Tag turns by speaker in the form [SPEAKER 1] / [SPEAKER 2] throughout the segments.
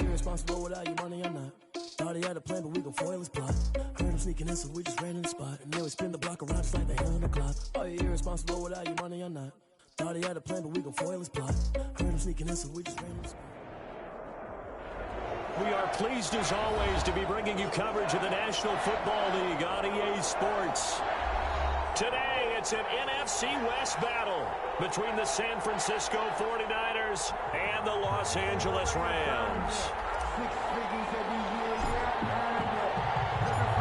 [SPEAKER 1] irresponsible without your money or not. Thought he had a plan, but we gon' foil his plot. Heard him sneaking in, so we just ran in the spot. And then we spin the block around just like they on the clock. Are you irresponsible without your money or not? Thought he had a plan, but we gon' foil his plot. Heard him sneaking in, so we just ran in the spot.
[SPEAKER 2] We are pleased, as always, to be bringing you coverage of the National Football League on EA Sports. Today, it's an NFC West battle between the San Francisco 49ers and the Los Angeles Rams.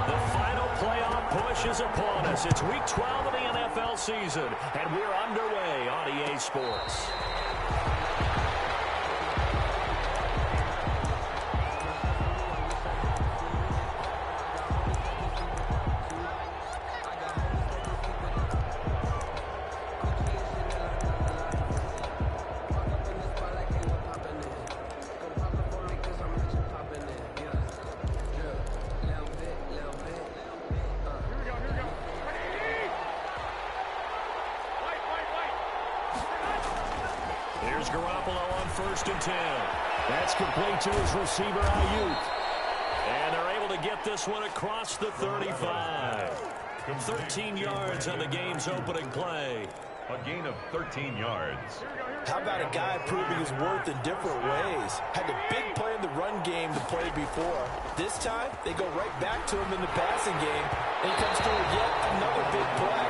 [SPEAKER 2] The final playoff push is upon us. It's Week 12 of the NFL season, and we're underway on EA Sports. Here's Garoppolo on 1st and 10. That's complete to his receiver, Ayuk. And they're able to get this one across the 35. 13 yards on the game's opening play.
[SPEAKER 3] A gain of 13 yards.
[SPEAKER 4] How about a guy proving his worth in different ways? Had a big play in the run game to play before. This time, they go right back to him in the passing game, and he comes through yet another big play.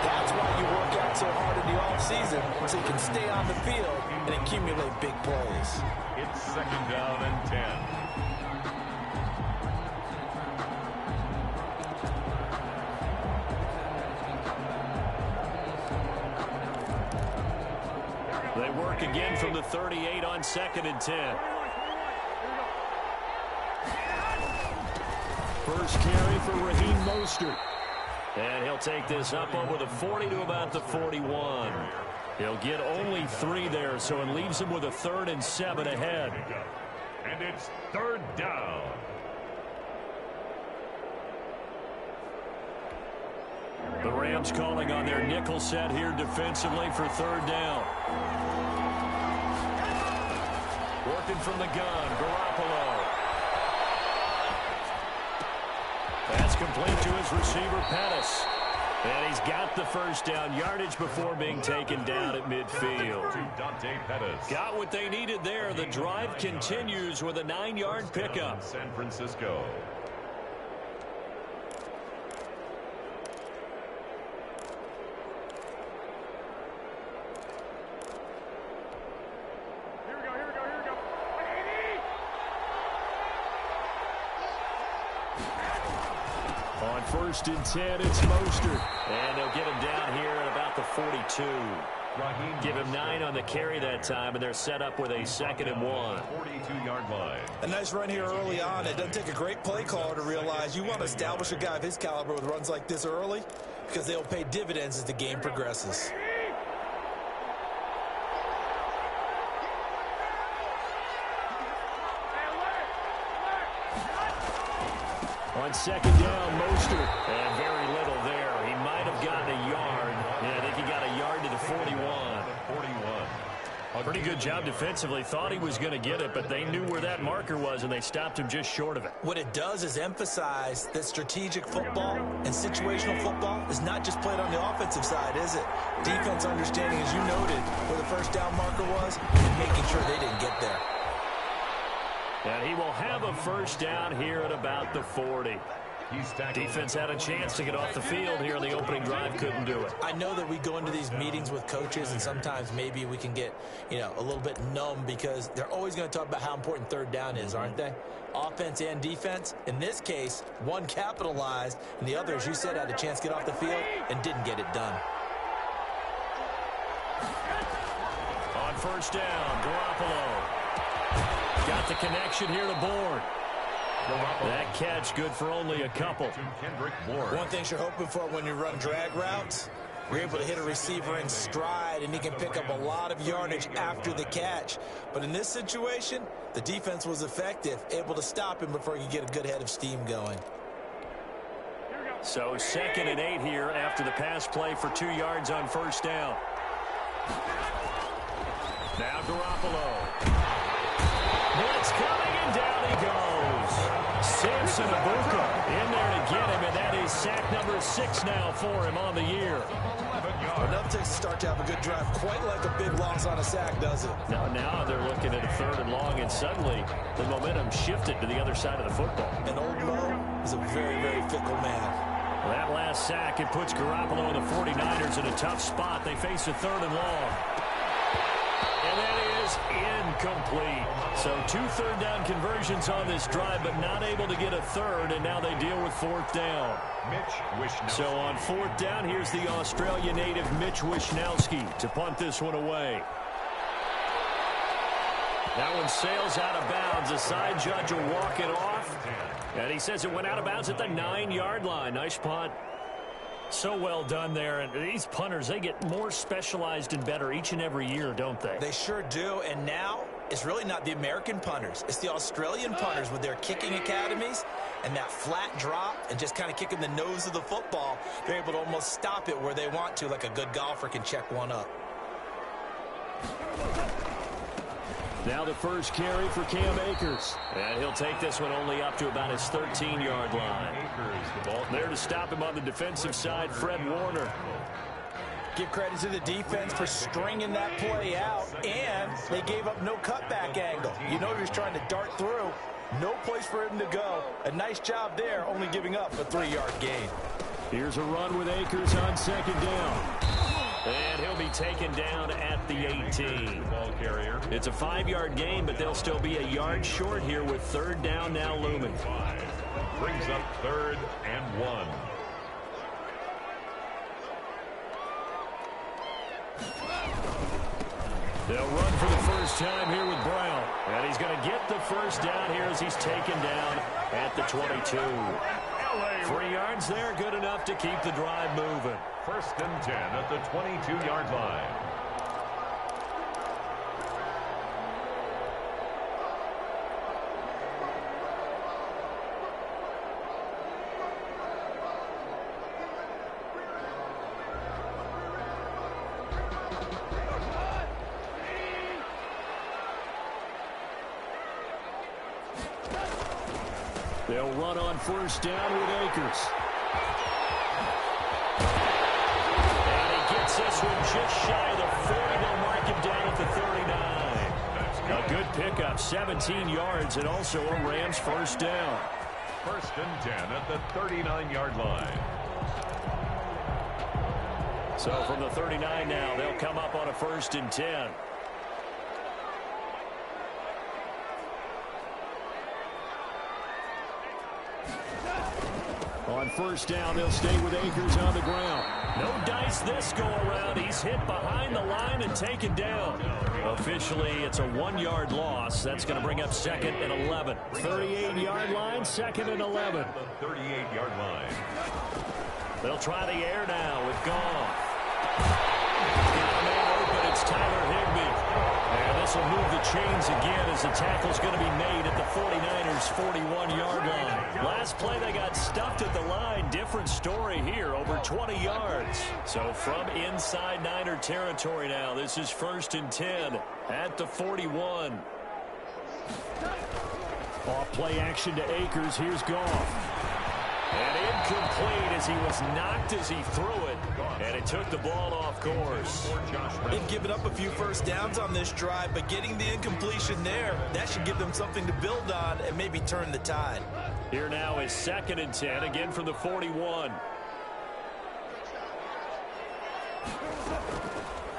[SPEAKER 4] That's why you work out so hard in the offseason, so you can stay on the field and accumulate big plays.
[SPEAKER 3] It's 2nd down and 10.
[SPEAKER 2] They work again from the 38 on 2nd and 10. First carry for Raheem Mostert. And he'll take this up over the 40 to about the 41. He'll get only 3 there, so it leaves him with a 3rd and 7 ahead.
[SPEAKER 3] And it's 3rd down.
[SPEAKER 2] The Rams calling on their nickel set here defensively for 3rd down. Working from the gun, Garoppolo. That's complete to his receiver, Pettis. And he's got the 1st down yardage before being taken down at midfield. Got what they needed there. The drive continues with a 9-yard pickup.
[SPEAKER 3] San Francisco.
[SPEAKER 2] On 1st and 10, it's Mostert. And they'll get him down here at about the 42. Give him 9 on the carry that time, and they're set up with a 2nd and 1.
[SPEAKER 3] 42-yard line.
[SPEAKER 4] A nice run here early on. It doesn't take a great play caller to realize you want to establish a guy of his caliber with runs like this early, because they'll pay dividends as the game progresses.
[SPEAKER 2] On 2nd down, Mostert. And very little there. He might have gotten a yard. Yeah, I think he got a yard to the 41.
[SPEAKER 3] 41.
[SPEAKER 2] A pretty good job defensively. Thought he was going to get it, but they knew where that marker was, and they stopped him just short of it.
[SPEAKER 4] What it does is emphasize that strategic football and situational football is not just played on the offensive side, is it? Defense understanding, as you noted, where the 1st down marker was, and making sure they didn't get there.
[SPEAKER 2] And he will have a 1st down here at about the 40. Defense had a chance to get off the field here on the opening drive, couldn't do it.
[SPEAKER 4] I know that we go into these meetings with coaches, and sometimes maybe we can get, a little bit numb because they're always going to talk about how important 3rd down is, aren't they? Offense and defense. In this case, one capitalized, and the other, as you said, had a chance to get off the field and didn't get it done.
[SPEAKER 2] On 1st down, Garoppolo. Got the connection here to Bourne. That catch good for only a couple.
[SPEAKER 4] One thing you're hoping for when you run drag routes, you're able to hit a receiver in stride, and he can pick up a lot of yardage after the catch. But in this situation, the defense was effective, able to stop him before he could get a good head of steam going.
[SPEAKER 2] So 2nd and 8 here after the pass play for 2 yards on 1st down. Now Garoppolo. Blitz coming and down. Anderson Ibuka in there to get him, and that is sack number 6 now for him on the year.
[SPEAKER 4] Enough to start to have a good drive, quite like a big loss on a sack, does it?
[SPEAKER 2] Now they're looking at a 3rd and long, and suddenly the momentum shifted to the other side of the football.
[SPEAKER 4] And old Mo is a very, very fickle man.
[SPEAKER 2] Well, that last sack, it puts Garoppolo and the 49ers in a tough spot. They face a 3rd and long. And that is incomplete. So 2 third-down conversions on this drive, but not able to get a 3rd, and now they deal with 4th down. So on 4th down, here's the Australia native Mitch Wishnowsky to punt this one away. That one sails out of bounds. The side judge will walk it off. And he says it went out of bounds at the 9-yard line. Nice punt. So well done there. And these punters, they get more specialized and better each and every year, don't they?
[SPEAKER 4] They sure do. And now it's really not the American punters. It's the Australian punters with their kicking academies and that flat drop and just kind of kicking the nose of the football. They're able to almost stop it where they want to, like a good golfer can check one up.
[SPEAKER 2] Now the first carry for Cam Akers. And he'll take this one only up to about his 13-yard line. There to stop him on the defensive side, Fred Warner.
[SPEAKER 4] Give credit to the defense for stringing that play out, and they gave up no cutback angle. You know he was trying to dart through. No place for him to go. A nice job there, only giving up a 3-yard gain.
[SPEAKER 2] Here's a run with Akers on 2nd down. And he'll be taken down at the 18. It's a 5-yard gain, but they'll still be a yard short here with 3rd down now looming.
[SPEAKER 3] Brings up 3rd and 1.
[SPEAKER 2] They'll run for the first time here with Brown. And he's going to get the first down here as he's taken down at the 22. 3 yards there, good enough to keep the drive moving.
[SPEAKER 3] 1st and 10 at the 22-yard line.
[SPEAKER 2] They'll run on 1st down with Akers. And he gets this one just shy of the 40. They'll mark him down at the 39. A good pickup, 17 yards, and also a Rams first down.
[SPEAKER 3] 1st and 10 at the 39-yard line.
[SPEAKER 2] So from the 39 now, they'll come up on a 1st and 10. On 1st down, they'll stay with Akers on the ground. No dice this go-around. He's hit behind the line and taken down. Officially, it's a 1-yard loss. That's going to bring up 2nd and 11. 38-yard line, 2nd and 11.
[SPEAKER 3] The 38-yard line.
[SPEAKER 2] They'll try the air now with Goff. Got a man open. It's Tyler Higbee. And this will move the chains again as the tackle's going to be made at the 49ers' 41-yard line. Last play, they got stuffed at the line. Different story here, over 20 yards. So from inside Niner territory now, this is 1st and 10 at the 41. Off play action to Akers. Here's Goff. And incomplete as he was knocked as he threw it. And it took the ball off course.
[SPEAKER 4] They've given up a few first downs on this drive, but getting the incompletion there, that should give them something to build on and maybe turn the tide.
[SPEAKER 2] Here now is 2nd and 10, again from the 41.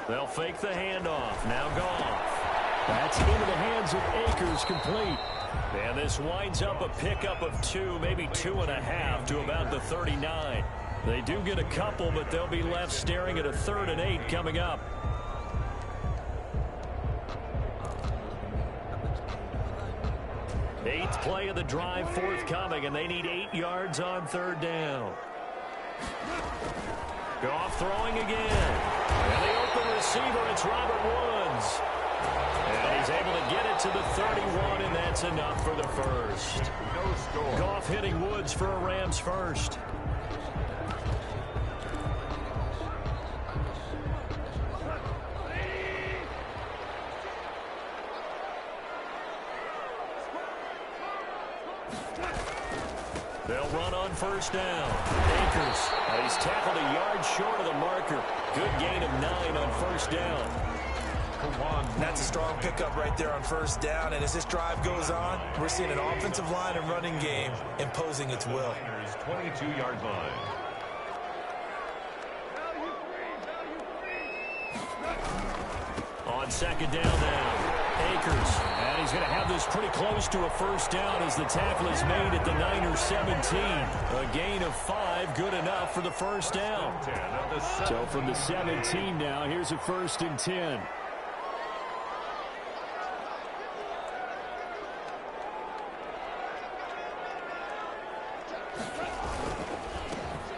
[SPEAKER 2] They'll fake the handoff. Now Goff. That's into the hands of Akers, complete. And this winds up a pickup of 2, maybe 2.5 to about the 39. They do get a couple, but they'll be left staring at a 3rd and 8 coming up. Eighth play of the drive forthcoming, and they need 8 yards on 3rd down. Goff throwing again. And the open receiver, it's Robert Woods. And he's able to get it to the 31, and that's enough for the first.
[SPEAKER 3] No score.
[SPEAKER 2] Goff hitting Woods for a Rams first. They'll run on first down. Akers. He's tackled a yard short of the marker. Good gain of 9 on first down.
[SPEAKER 4] That's a strong pickup right there on first down. And as this drive goes on, we're seeing an offensive line and running game imposing its will.
[SPEAKER 3] 22-yard line.
[SPEAKER 2] On second down now. Akers. And he's going to have this pretty close to a first down as the tackle is made at the Niners 17. A gain of 5, good enough for the first down. So from the 17 now, here's a 1st and 10.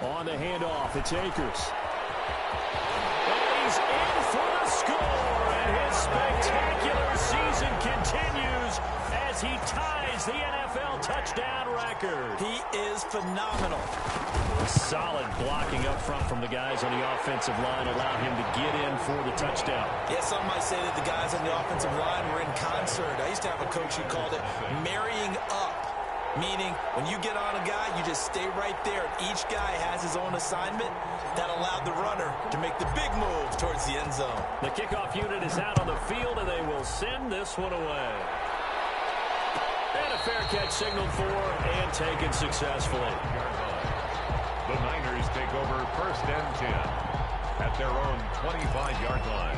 [SPEAKER 2] On the handoff, it's Akers. And he's in for the score, and his spectacular season continues as he ties the NFL touchdown record.
[SPEAKER 4] He is phenomenal.
[SPEAKER 2] Solid blocking up front from the guys on the offensive line allowed him to get in for the touchdown.
[SPEAKER 4] Yeah, some might say that the guys on the offensive line were in concert. I used to have a coach who called it marrying up. Meaning, when you get on a guy, you just stay right there. Each guy has his own assignment. That allowed the runner to make the big move towards the end zone.
[SPEAKER 2] The kickoff unit is out on the field, and they will send this one away. And a fair catch signaled for and taken successfully.
[SPEAKER 3] The Niners take over 1st and 10 at their own 25-yard line.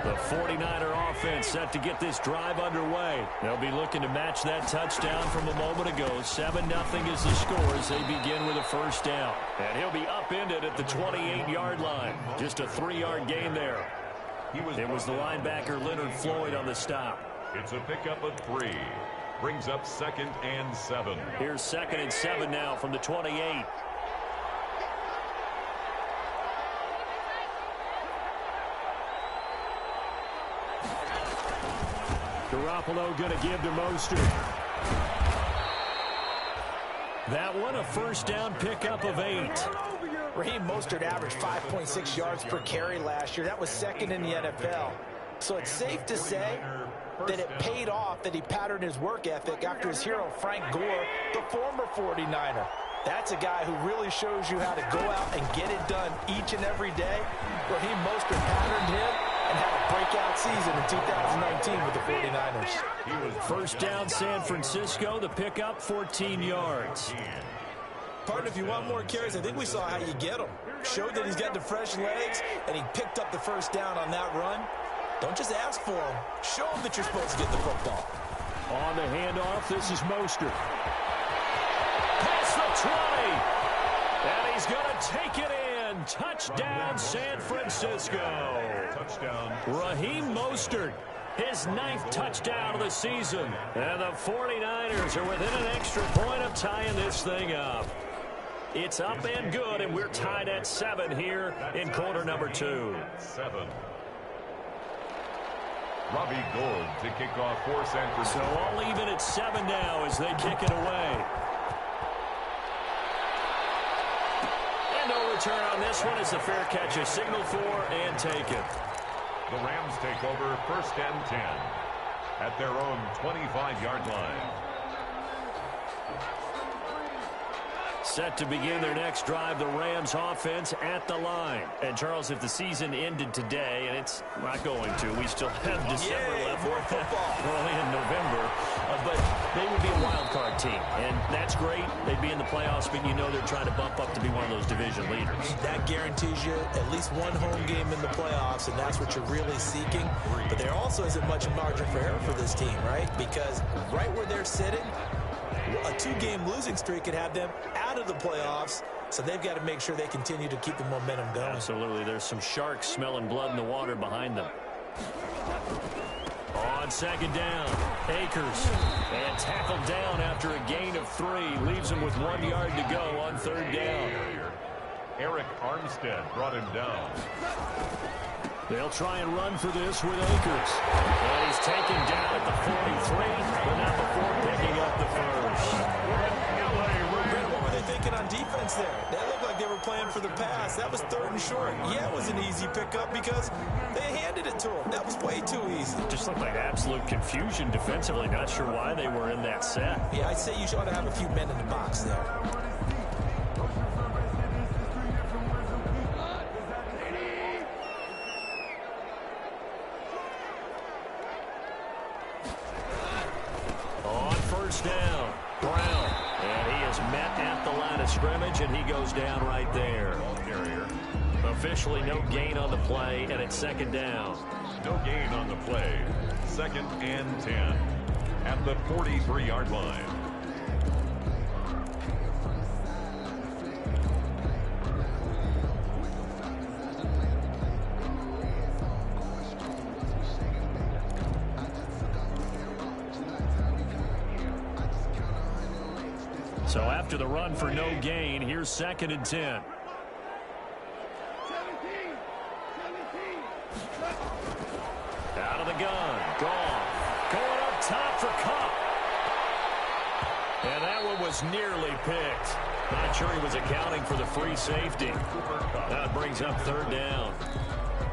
[SPEAKER 2] The 49er offense set to get this drive underway. They'll be looking to match that touchdown from a moment ago. 7-0 is the score as they begin with a first down. And he'll be upended at the 28-yard line. Just a 3-yard gain there. It was the linebacker Leonard Floyd on the stop.
[SPEAKER 3] It's a pickup of 3. Brings up 2nd and 7.
[SPEAKER 2] Here's 2nd and 7 now from the 28. Garoppolo going to give to Mostert. That one a first down pickup of 8.
[SPEAKER 4] Raheem Mostert averaged 5.6 yards per carry last year. That was 2nd in the NFL. So it's safe to say that it paid off that he patterned his work ethic after his hero Frank Gore, the former 49er. That's a guy who really shows you how to go out and get it done each and every day. Raheem Mostert patterned him and had a breakout season in 2019 with the 49ers.
[SPEAKER 2] First down San Francisco, the pickup 14 yards.
[SPEAKER 4] Partner, if you want more carries, I think we saw how you get them. Showed that he's got the fresh legs, and he picked up the first down on that run. Don't just ask for him. Show him that you're supposed to get the football.
[SPEAKER 2] On the handoff, this is Mostert. Past the 20. And he's going to take it in. Touchdown, San Francisco.
[SPEAKER 3] Touchdown.
[SPEAKER 2] Raheem Mostert, his 9th touchdown of the season. And the 49ers are within an extra point of tying this thing up. It's up and good, and we're tied at 7 here in quarter number 2.
[SPEAKER 3] 7. Robbie Gould to kick off for San Francisco.
[SPEAKER 2] So all even at 7 now as they kick it away. And no return on this one as the fair catch is signaled for and taken.
[SPEAKER 3] The Rams take over 1st and 10 at their own 25-yard line.
[SPEAKER 2] Set to begin their next drive, the Rams offense at the line. And, Charles, if the season ended today, and it's not going to, we still have December left.
[SPEAKER 4] More football.
[SPEAKER 2] We're only in November. But they would be a wild card team. And that's great. They'd be in the playoffs, but you know they're trying to bump up to be one of those division leaders.
[SPEAKER 4] That guarantees you at least one home game in the playoffs, and that's what you're really seeking. But there also isn't much margin for error for this team, right? Because right where they're sitting, a 2-game losing streak could have them out of the playoffs, so they've got to make sure they continue to keep the momentum going.
[SPEAKER 2] Absolutely. There's some sharks smelling blood in the water behind them. On second down, Akers. And tackled down after a gain of 3. Leaves him with 1 yard to go on 3rd down.
[SPEAKER 3] Eric Armstead brought him down.
[SPEAKER 2] They'll try and run for this with Akers. And he's taken down at the 43, but not before picking up the first.
[SPEAKER 4] What were they thinking on defense there? They looked like they were playing for the pass. That was 3rd and short. Yeah, it was an easy pickup because They handed it to him. That was way too easy.
[SPEAKER 2] Just looked like absolute confusion defensively. Not sure why they were in that set.
[SPEAKER 4] Yeah, I'd say you ought to have a few men in the box there.
[SPEAKER 2] On first down, Brown. And he is met at the line of scrimmage, and he goes down right there. Officially no gain on the play, and it's second down.
[SPEAKER 3] No gain on the play. 2nd and 10 at the 43-yard line.
[SPEAKER 2] So after the run for no gain, here's 2nd and 10. Out of the gun. Goff. Going up top for Cup. And that one was nearly picked. Not sure he was accounting for the free safety. That brings up 3rd down.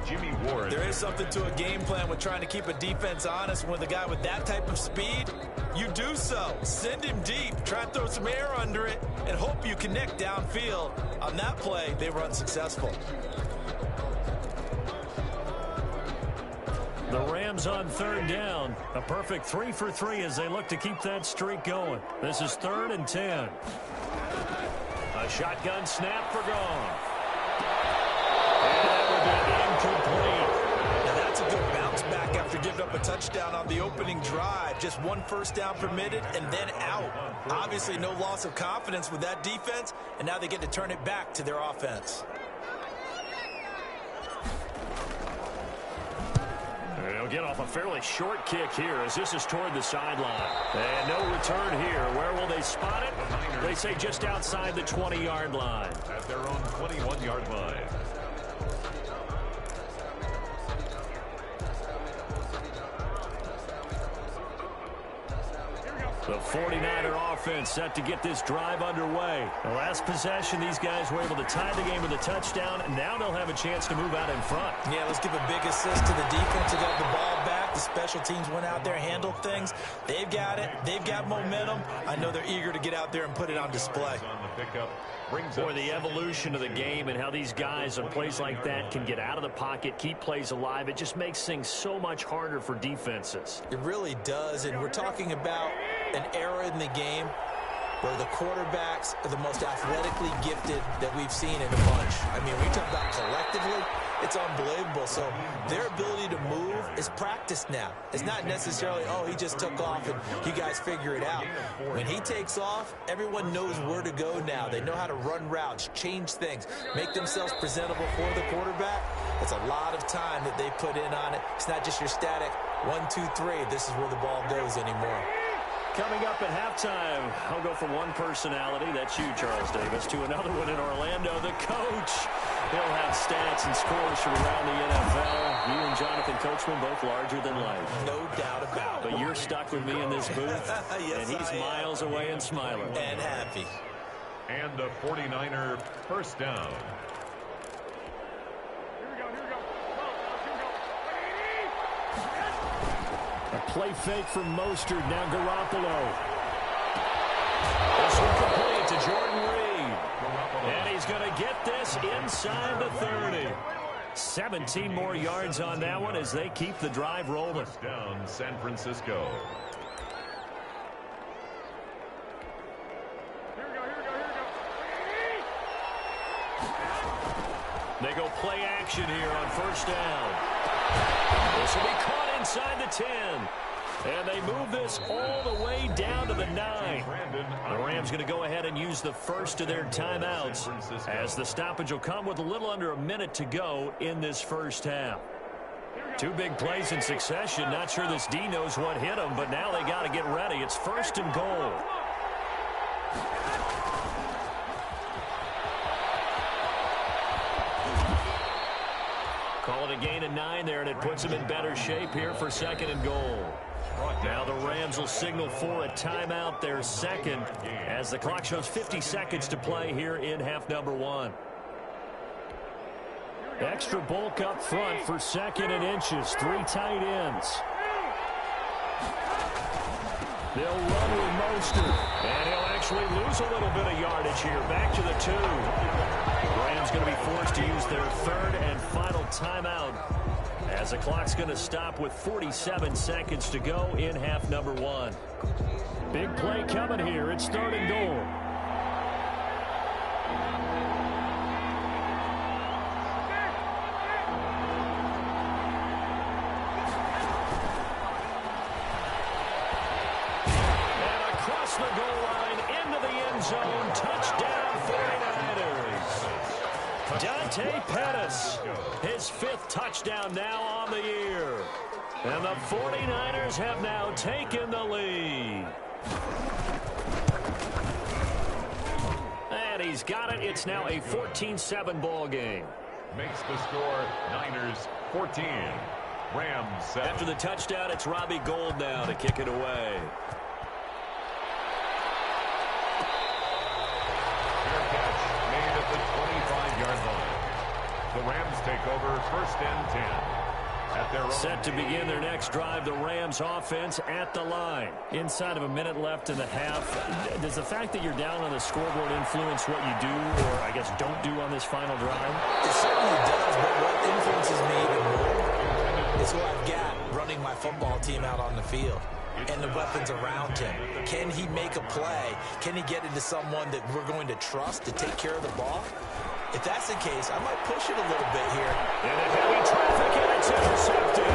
[SPEAKER 3] Jimmy Ward.
[SPEAKER 4] There is something to a game plan with trying to keep a defense honest. With a guy with that type of speed, you do so. Send him deep. Try and throw some air under it and hope you connect downfield. On that play, they were unsuccessful.
[SPEAKER 2] The Rams on 3rd down. A perfect 3 for 3 as they look to keep that streak going. This is 3rd and 10. A shotgun snap for Goff. And that would be incomplete.
[SPEAKER 4] Now that's a good bounce back after giving up a touchdown on the opening drive. Just 1 first down permitted and then out. Obviously no loss of confidence with that defense, and now they get to turn it back to their offense.
[SPEAKER 2] They'll get off a fairly short kick here as this is toward the sideline. And no return here. Where will they spot it? They say just outside the 20-yard line.
[SPEAKER 3] At their own 21-yard line.
[SPEAKER 2] The 49er offense set to get this drive underway. The last possession, these guys were able to tie the game with a touchdown. Now they'll have a chance to move out in front.
[SPEAKER 4] Yeah, let's give a big assist to the defense who got the ball back. The special teams went out there, handled things. They've got it. They've got momentum. I know they're eager to get out there and put it on display.
[SPEAKER 2] Boy, the evolution of the game and how these guys on plays like that can get out of the pocket, keep plays alive, it just makes things so much harder for defenses.
[SPEAKER 4] It really does, and we're talking about an era in the game where the quarterbacks are the most athletically gifted that we've seen in a bunch. I mean, we talk about collectively, it's unbelievable. So their ability to move is practiced now. It's not necessarily, oh, he just took off and you guys figure it out. When he takes off, everyone knows where to go now. They know how to run routes, change things, make themselves presentable for the quarterback. It's a lot of time that they put in on it. It's not just your static 1, 2, 3. This is where the ball goes anymore.
[SPEAKER 2] Coming up at halftime, I'll go from one personality, that's you, Charles Davis, to another one in Orlando, the coach. He'll have stats and scores from around the NFL. You and Jonathan Coachman both larger than life.
[SPEAKER 4] No doubt about it.
[SPEAKER 2] But you're stuck with me in this booth,
[SPEAKER 4] yes,
[SPEAKER 2] and he's miles away and smiling.
[SPEAKER 4] And happy.
[SPEAKER 3] And the 49er first down.
[SPEAKER 2] A play fake from Mostert, now Garoppolo. This one complete to Jordan Reed. And he's going to get this inside the 30. 17 more yards on that one as they keep the drive rolling.
[SPEAKER 3] First down, San Francisco.
[SPEAKER 2] They go play action here on first down. This will be caught inside the 10. And they move this all the way down to the 9. The Rams going to go ahead and use the first of their timeouts as the stoppage will come with a little under a minute to go in this first half. Two big plays in succession. Not sure this D knows what hit them, but now they got to get ready. It's first and goal. Call it a gain of 9 there, and it puts them in better shape here for second and goal. Now the Rams will signal for a timeout, their second, as the clock shows 50 seconds to play here in half number 1. Extra bulk up front for 2nd and inches. 3 tight ends. They'll run with Mostert. And he'll actually lose a little bit of yardage here. Back to the 2. The Rams going to be forced to use their 3rd and final timeout, as the clock's going to stop with 47 seconds to go in half number 1. Big play coming here. It's 3rd and goal. And across the goal line into the end zone. Touchdown 49ers. Dante Pettis, his 5th touchdown now on the year. And the 49ers have now taken the lead. And he's got it. It's now a 14-7 ball game.
[SPEAKER 3] Makes the score Niners 14, Rams 7.
[SPEAKER 2] After the touchdown, it's Robbie Gould now to kick it away.
[SPEAKER 3] At the 25-yard line. The Rams take over 1st and 10. At their
[SPEAKER 2] Set to begin their next drive, the Rams offense at the line. Inside of a minute left in the half, does the fact that you're down on the scoreboard influence what you do, or I guess don't do on this final drive?
[SPEAKER 4] It certainly does, but what influences me even more is who I've got running my football team out on the field and the weapons around him. Can he make a play? Can he get into someone that we're going to trust to take care of the ball? If that's the case, I might push it a little bit here.
[SPEAKER 2] And a heavy traffic, and it's intercepted.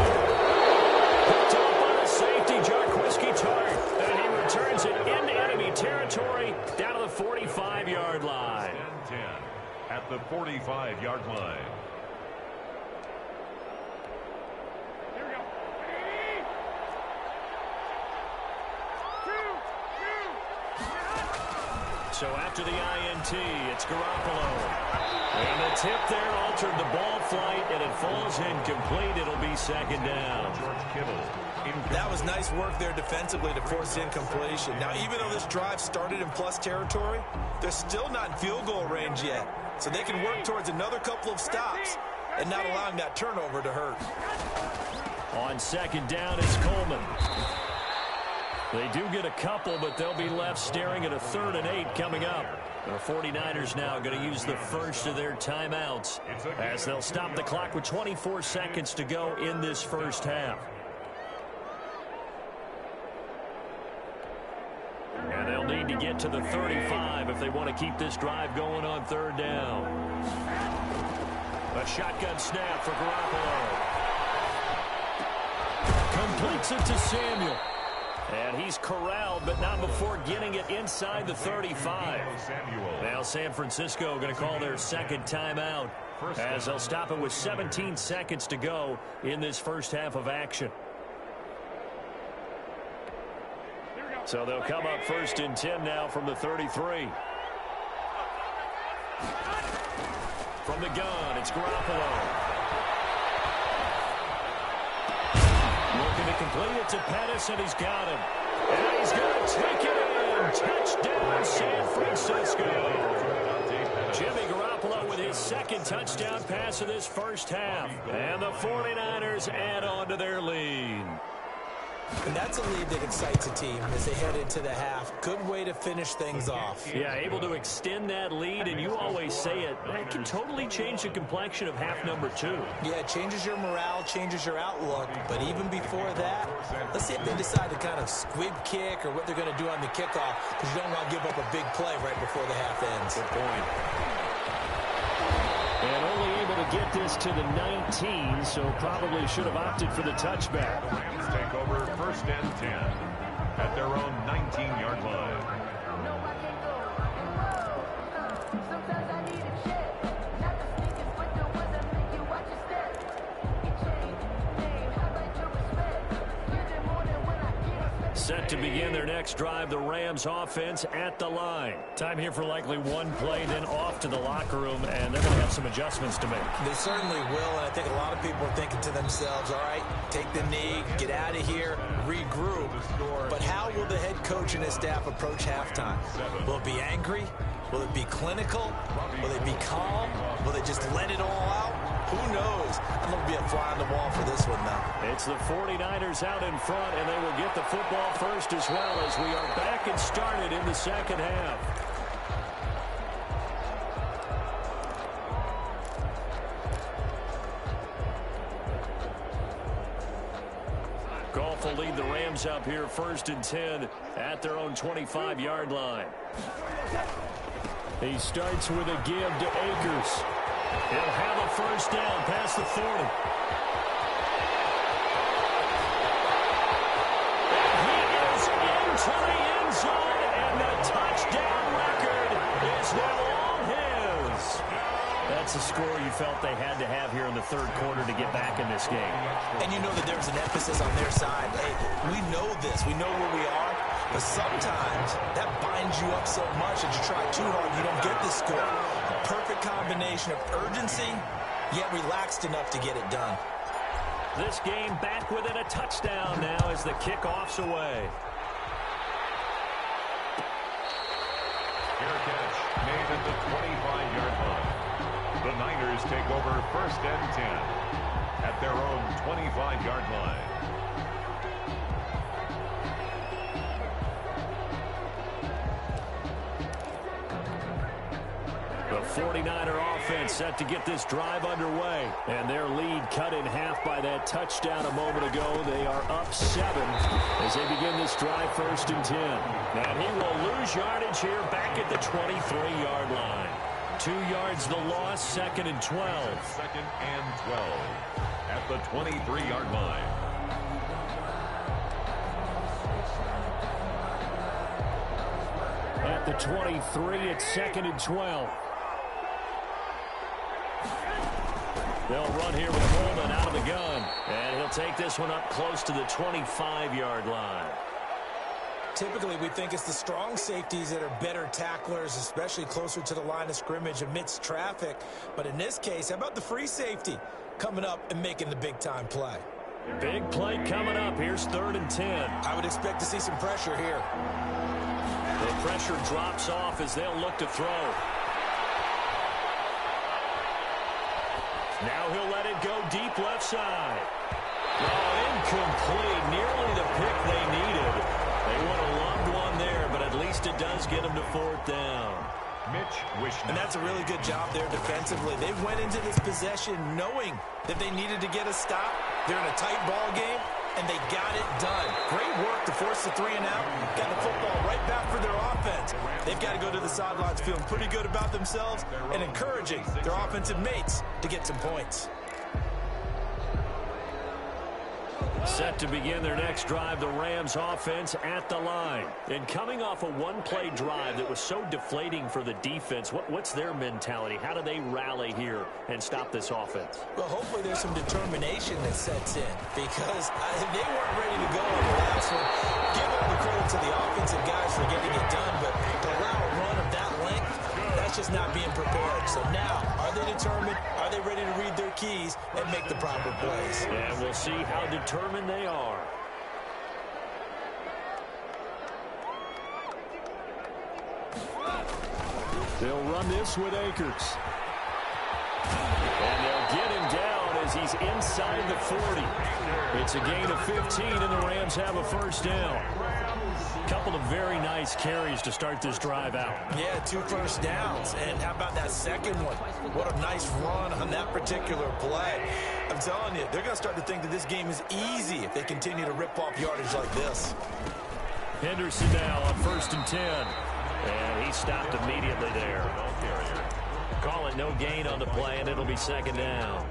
[SPEAKER 2] Picked up by the safety, Jarquiski Tart. And he returns it into enemy territory down to the 45-yard line.
[SPEAKER 3] 10 at the 45-yard line.
[SPEAKER 2] So after the INT, it's Garoppolo. And the tip there altered the ball flight, and it falls incomplete. It'll be 2nd down.
[SPEAKER 4] That was nice work there defensively to force incompletion. Now, even though this drive started in plus territory, they're still not in field goal range yet. So they can work towards another couple of stops and not allowing that turnover to hurt.
[SPEAKER 2] On 2nd down, it's Coleman. They do get a couple, but they'll be left staring at a 3rd and 8 coming up. The 49ers now going to use the first of their timeouts as they'll stop the clock with 24 seconds to go in this first half. And they'll need to get to the 35 if they want to keep this drive going on 3rd down. A shotgun snap for Garoppolo. Completes it to Samuel. And he's corralled, but not before getting it inside the 35. Now San Francisco going to call their 2nd timeout as they'll stop it with 17 seconds to go in this first half of action. So they'll come up 1st and 10 now from the 33. From the gun, it's Garoppolo. Looking to complete it to Pettis, and he's got him. And he's going to take it in. Touchdown, San Francisco. Jimmy Garoppolo with his 2nd touchdown pass of this first half. And the 49ers add on to their lead.
[SPEAKER 4] And that's a lead that excites a team as they head into the half. Good way to finish things off.
[SPEAKER 2] Yeah, able to extend that lead, and you always say it, that can totally change the complexion of half number 2.
[SPEAKER 4] Yeah, it changes your morale, changes your outlook. But even before that, let's see if they decide to kind of squib kick or what they're going to do on the kickoff, because you don't want to give up a big play right before the half ends.
[SPEAKER 2] Good point. And only able to get this to the 19, so probably should have opted for the touchback.
[SPEAKER 3] Rams take over 1st and 10 at their own 19-yard line.
[SPEAKER 2] Set to begin their next drive, the Rams offense at the line. Time here for likely one play, then off to the locker room, and they're going to have some adjustments to make.
[SPEAKER 4] They certainly will, and I think a lot of people are thinking to themselves, all right, take the knee, get out of here, regroup. But how will the head coach and his staff approach halftime? Will it be angry? Will it be clinical? Will it be calm? Will they just let it all out? Who knows? I'm going to be a fly on the wall for this one, though.
[SPEAKER 2] It's the 49ers out in front, and they will get the football first as well as we are back and started in the second half. Goff will lead the Rams up here first and 10 at their own 25-yard line. He starts with a give to Akers. He'll have a first down past the 40. And he is into the end zone, and the touchdown record is now all his. That's a score you felt they had to have here in the third quarter to get back in this game.
[SPEAKER 4] And you know that there's an emphasis on their side. Hey, we know this. We know where we are. But sometimes that binds you up so much that you try too hard, you don't get this score. A perfect combination of urgency, yet relaxed enough to get it done.
[SPEAKER 2] This game back within a touchdown now as the kickoff's away.
[SPEAKER 3] Fair catch made at the 25-yard line. The Niners take over first and 10 at their own 25-yard line.
[SPEAKER 2] The 49er offense set to get this drive underway. And their lead cut in half by that touchdown a moment ago. They are up 7 as they begin this drive first and 10. And he will lose yardage here back at the 23-yard line. 2 yards the loss, second and 12.
[SPEAKER 3] Second and 12 at the 23-yard line.
[SPEAKER 2] At the 23, it's second and 12. They'll run here with Coleman out of the gun. And he'll take this one up close to the 25-yard line.
[SPEAKER 4] Typically, we think it's the strong safeties that are better tacklers, especially closer to the line of scrimmage amidst traffic. But in this case, how about the free safety coming up and making the big-time play?
[SPEAKER 2] Big play coming up. Here's third and 10.
[SPEAKER 4] I would expect to see some pressure here.
[SPEAKER 2] The pressure drops off as they'll look to throw. Now he'll let it go deep left side. Oh, incomplete. Nearly the pick they needed. They would have loved one there, but at least it does get them to fourth down.
[SPEAKER 4] And that's a really good job there defensively. They went into this possession knowing that they needed to get a stop. They're in a tight ball game, and they got it done. Great work to force the 3 and out. Got the football right back for their offense. They've got to go to the sidelines feeling pretty good about themselves and encouraging their offensive mates to get some points.
[SPEAKER 2] Set to begin their next drive, the Rams offense at the line. And coming off a one-play drive that was so deflating for the defense, what's their mentality? How do they rally here and stop this offense?
[SPEAKER 4] Well, hopefully there's some determination that sets in because they weren't ready to go on the last one. Give all the credit to the offensive guys for getting it done, but to allow a run of that length, that's just not being prepared. So now, are they determined? Are they ready to read their keys and make the proper plays?
[SPEAKER 2] And we'll see how determined they are. They'll run this with Akers. And they'll get him down as he's inside the 40. It's a gain of 15, and the Rams have a first down. Couple of very nice carries to start this drive out.
[SPEAKER 4] Yeah, 2 first downs. And how about that second one? What a nice run on that particular play. I'm telling you, they're going to start to think that this game is easy if they continue to rip off yardage like this.
[SPEAKER 2] Henderson now on first and 10. And he stopped immediately there. Call it no gain on the play, and it'll be second down.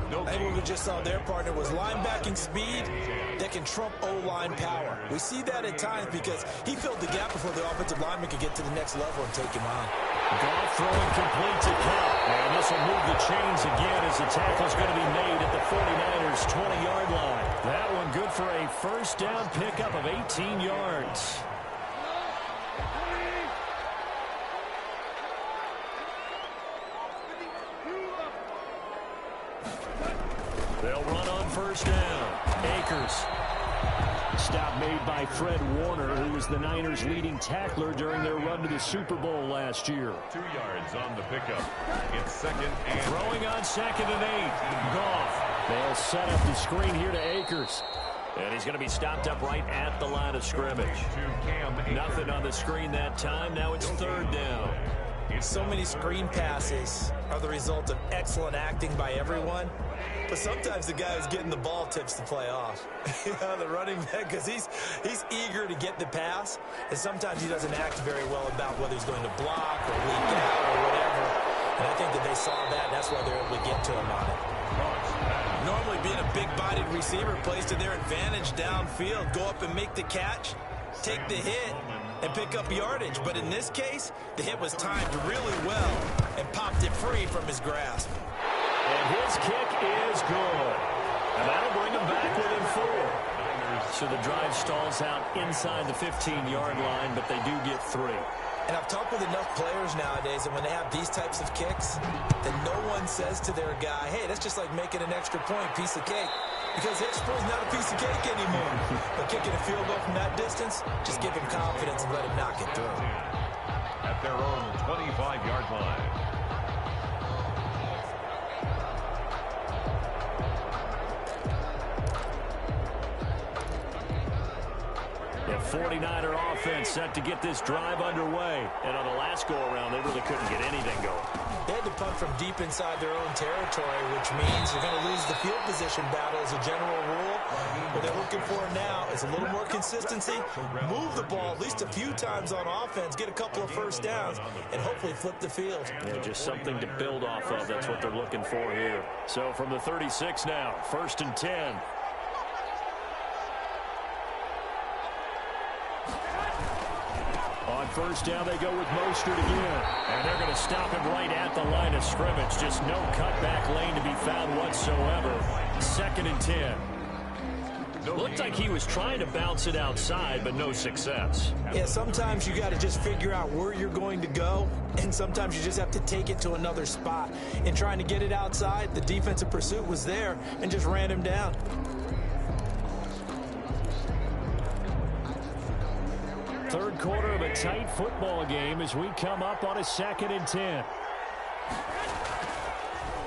[SPEAKER 4] And what we just saw their partner was linebacking speed that can trump O-line power. We see that at times because he filled the gap before the offensive lineman could get to the next level and take him on.
[SPEAKER 2] Goff throwing complete to Cup. And this will move the chains again as the tackle's going to be made at the 49ers' 20-yard line. That one good for a first down pickup of 18 yards. They'll run on first down. Akers Stop made by Fred Warner, who was the Niners' leading tackler during their run to the Super Bowl last year.
[SPEAKER 3] 2 yards on the pickup. It's second and...
[SPEAKER 2] Throwing on 2nd and 8. Goff. They'll set up the screen here to Akers. And he's going to be stopped up right at the line of scrimmage. Nothing on the screen that time. Now it's 3rd down.
[SPEAKER 4] So many screen passes are the result of excellent acting by everyone. But sometimes the guy who's getting the ball tips the play off. The running back, because he's eager to get the pass. And sometimes he doesn't act very well about whether he's going to block or leak out or whatever. And I think that they saw that, and that's why they're able to get to him on it. Normally being a big-bodied receiver plays to their advantage downfield. Go up and make the catch, take the hit, and pick up yardage. But in this case, the hit was timed really well and popped it free from his grasp.
[SPEAKER 2] And his kick is good. And that'll bring him back within 4. So the drive stalls out inside the 15-yard line, but they do get 3.
[SPEAKER 4] And I've talked with enough players nowadays, and when they have these types of kicks, that no one says to their guy, hey, that's just like making an extra point, piece of cake. Because extra is not a piece of cake anymore. But kicking a field goal from that distance, just give him confidence and let him knock it through.
[SPEAKER 3] At their own 25-yard line.
[SPEAKER 2] The 49er offense set to get this drive underway. And on the last go-around, they really couldn't get anything going.
[SPEAKER 4] They had to punt from deep inside their own territory, which means you're going to lose the field position battle as a general rule. What they're looking for now is a little more consistency, move the ball at least a few times on offense, get a couple of first downs, and hopefully flip the field.
[SPEAKER 2] Yeah, just something to build off of. That's what they're looking for here. So from the 36 now, 1st and 10. On 1st down, they go with Mostert again. And they're going to stop him right at the line of scrimmage. Just no cutback lane to be found whatsoever. 2nd and 10. Looked like he was trying to bounce it outside, but no success.
[SPEAKER 4] Yeah, sometimes you got to just figure out where you're going to go, and sometimes you just have to take it to another spot. In trying to get it outside, the defensive pursuit was there and just ran him down.
[SPEAKER 2] Third quarter of a tight football game as we come up on a 2nd and 10.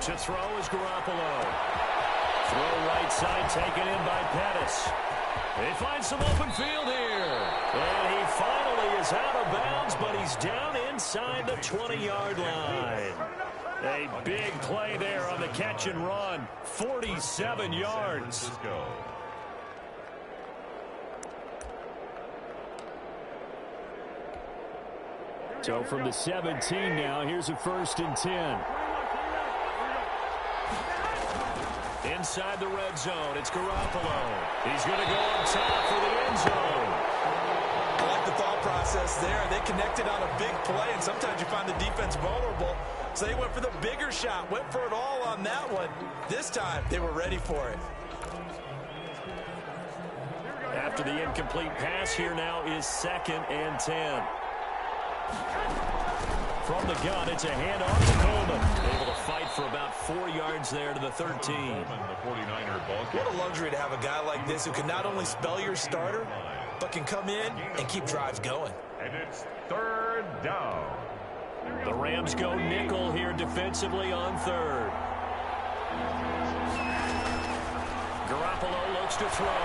[SPEAKER 2] To throw is Garoppolo. Throw right side taken in by Pettis. They find some open field here. And he finally is out of bounds, but he's down inside the 20-yard line. A big play there on the catch and run. 47 yards. So from the 17 now, here's a 1st and 10. Inside the red zone, it's Garoppolo. He's going to go on top for the end zone.
[SPEAKER 4] I like the thought process there. They connected on a big play, and sometimes you find the defense vulnerable. So they went for the bigger shot, went for it all on that one. This time, they were ready for it.
[SPEAKER 2] After the incomplete pass, here now is 2nd and 10. From the gun, it's a handoff to Coleman. Able to fight for about 4 yards there to the 13.
[SPEAKER 4] What a luxury to have a guy like this who can not only spell your starter, but can come in and keep drives going.
[SPEAKER 3] And it's 3rd down.
[SPEAKER 2] The Rams go nickel here defensively on 3rd. Garoppolo looks to throw.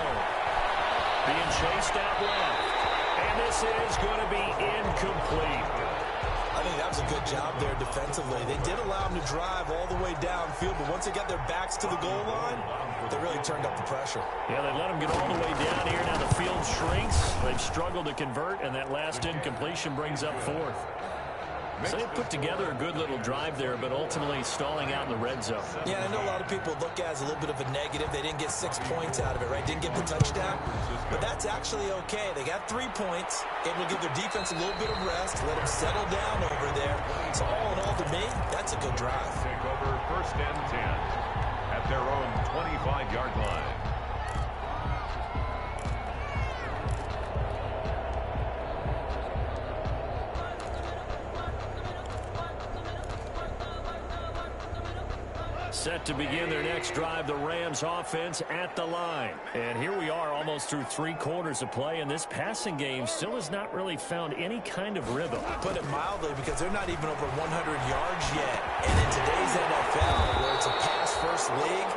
[SPEAKER 2] Being chased out left. And this is going to be incomplete.
[SPEAKER 4] I think that was a good job there defensively. They did allow them to drive all the way downfield, but once they got their backs to the goal line, they really turned up the pressure.
[SPEAKER 2] Yeah, they let them get all the way down here. Now the field shrinks. They've struggled to convert, and that last incompletion brings up 4th. So they put together a good little drive there, but ultimately stalling out in the red zone.
[SPEAKER 4] Yeah, I know a lot of people look at it as a little bit of a negative. They didn't get 6 points out of it, right? Didn't get the touchdown. But that's actually okay. They got 3 points. Able to give their defense a little bit of rest, let them settle down over there. So all in all, to me, that's a good drive.
[SPEAKER 3] Take over 1st and 10 at their own 25-yard line.
[SPEAKER 2] Set to begin their next drive, the Rams offense at the line. And here we are almost through 3 quarters of play, and this passing game still has not really found any kind of rhythm.
[SPEAKER 4] Put it mildly, because they're not even over 100 yards yet. And in today's NFL, where it's a pass-first league,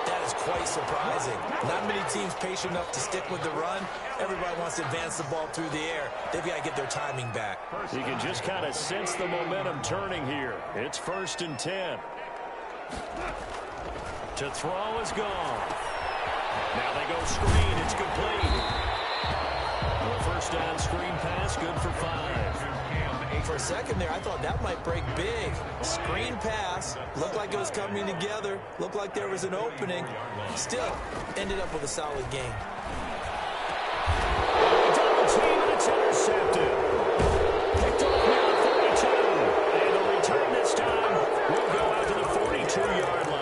[SPEAKER 4] that is quite surprising. Not many teams patient enough to stick with the run. Everybody wants to advance the ball through the air. They've got to get their timing back.
[SPEAKER 2] You can just kind of sense the momentum turning here. It's 1st and 10. To throw is gone. Now they go screen. It's complete. First down screen pass, good for 5.
[SPEAKER 4] For a second there, I thought that might break big. Screen pass. Looked like it was coming together. Looked like there was an opening. Still, ended up with a solid game.
[SPEAKER 2] Double team, and it's intercepted. Picked off near the 42. And the return this time will go out to the 42-yard line.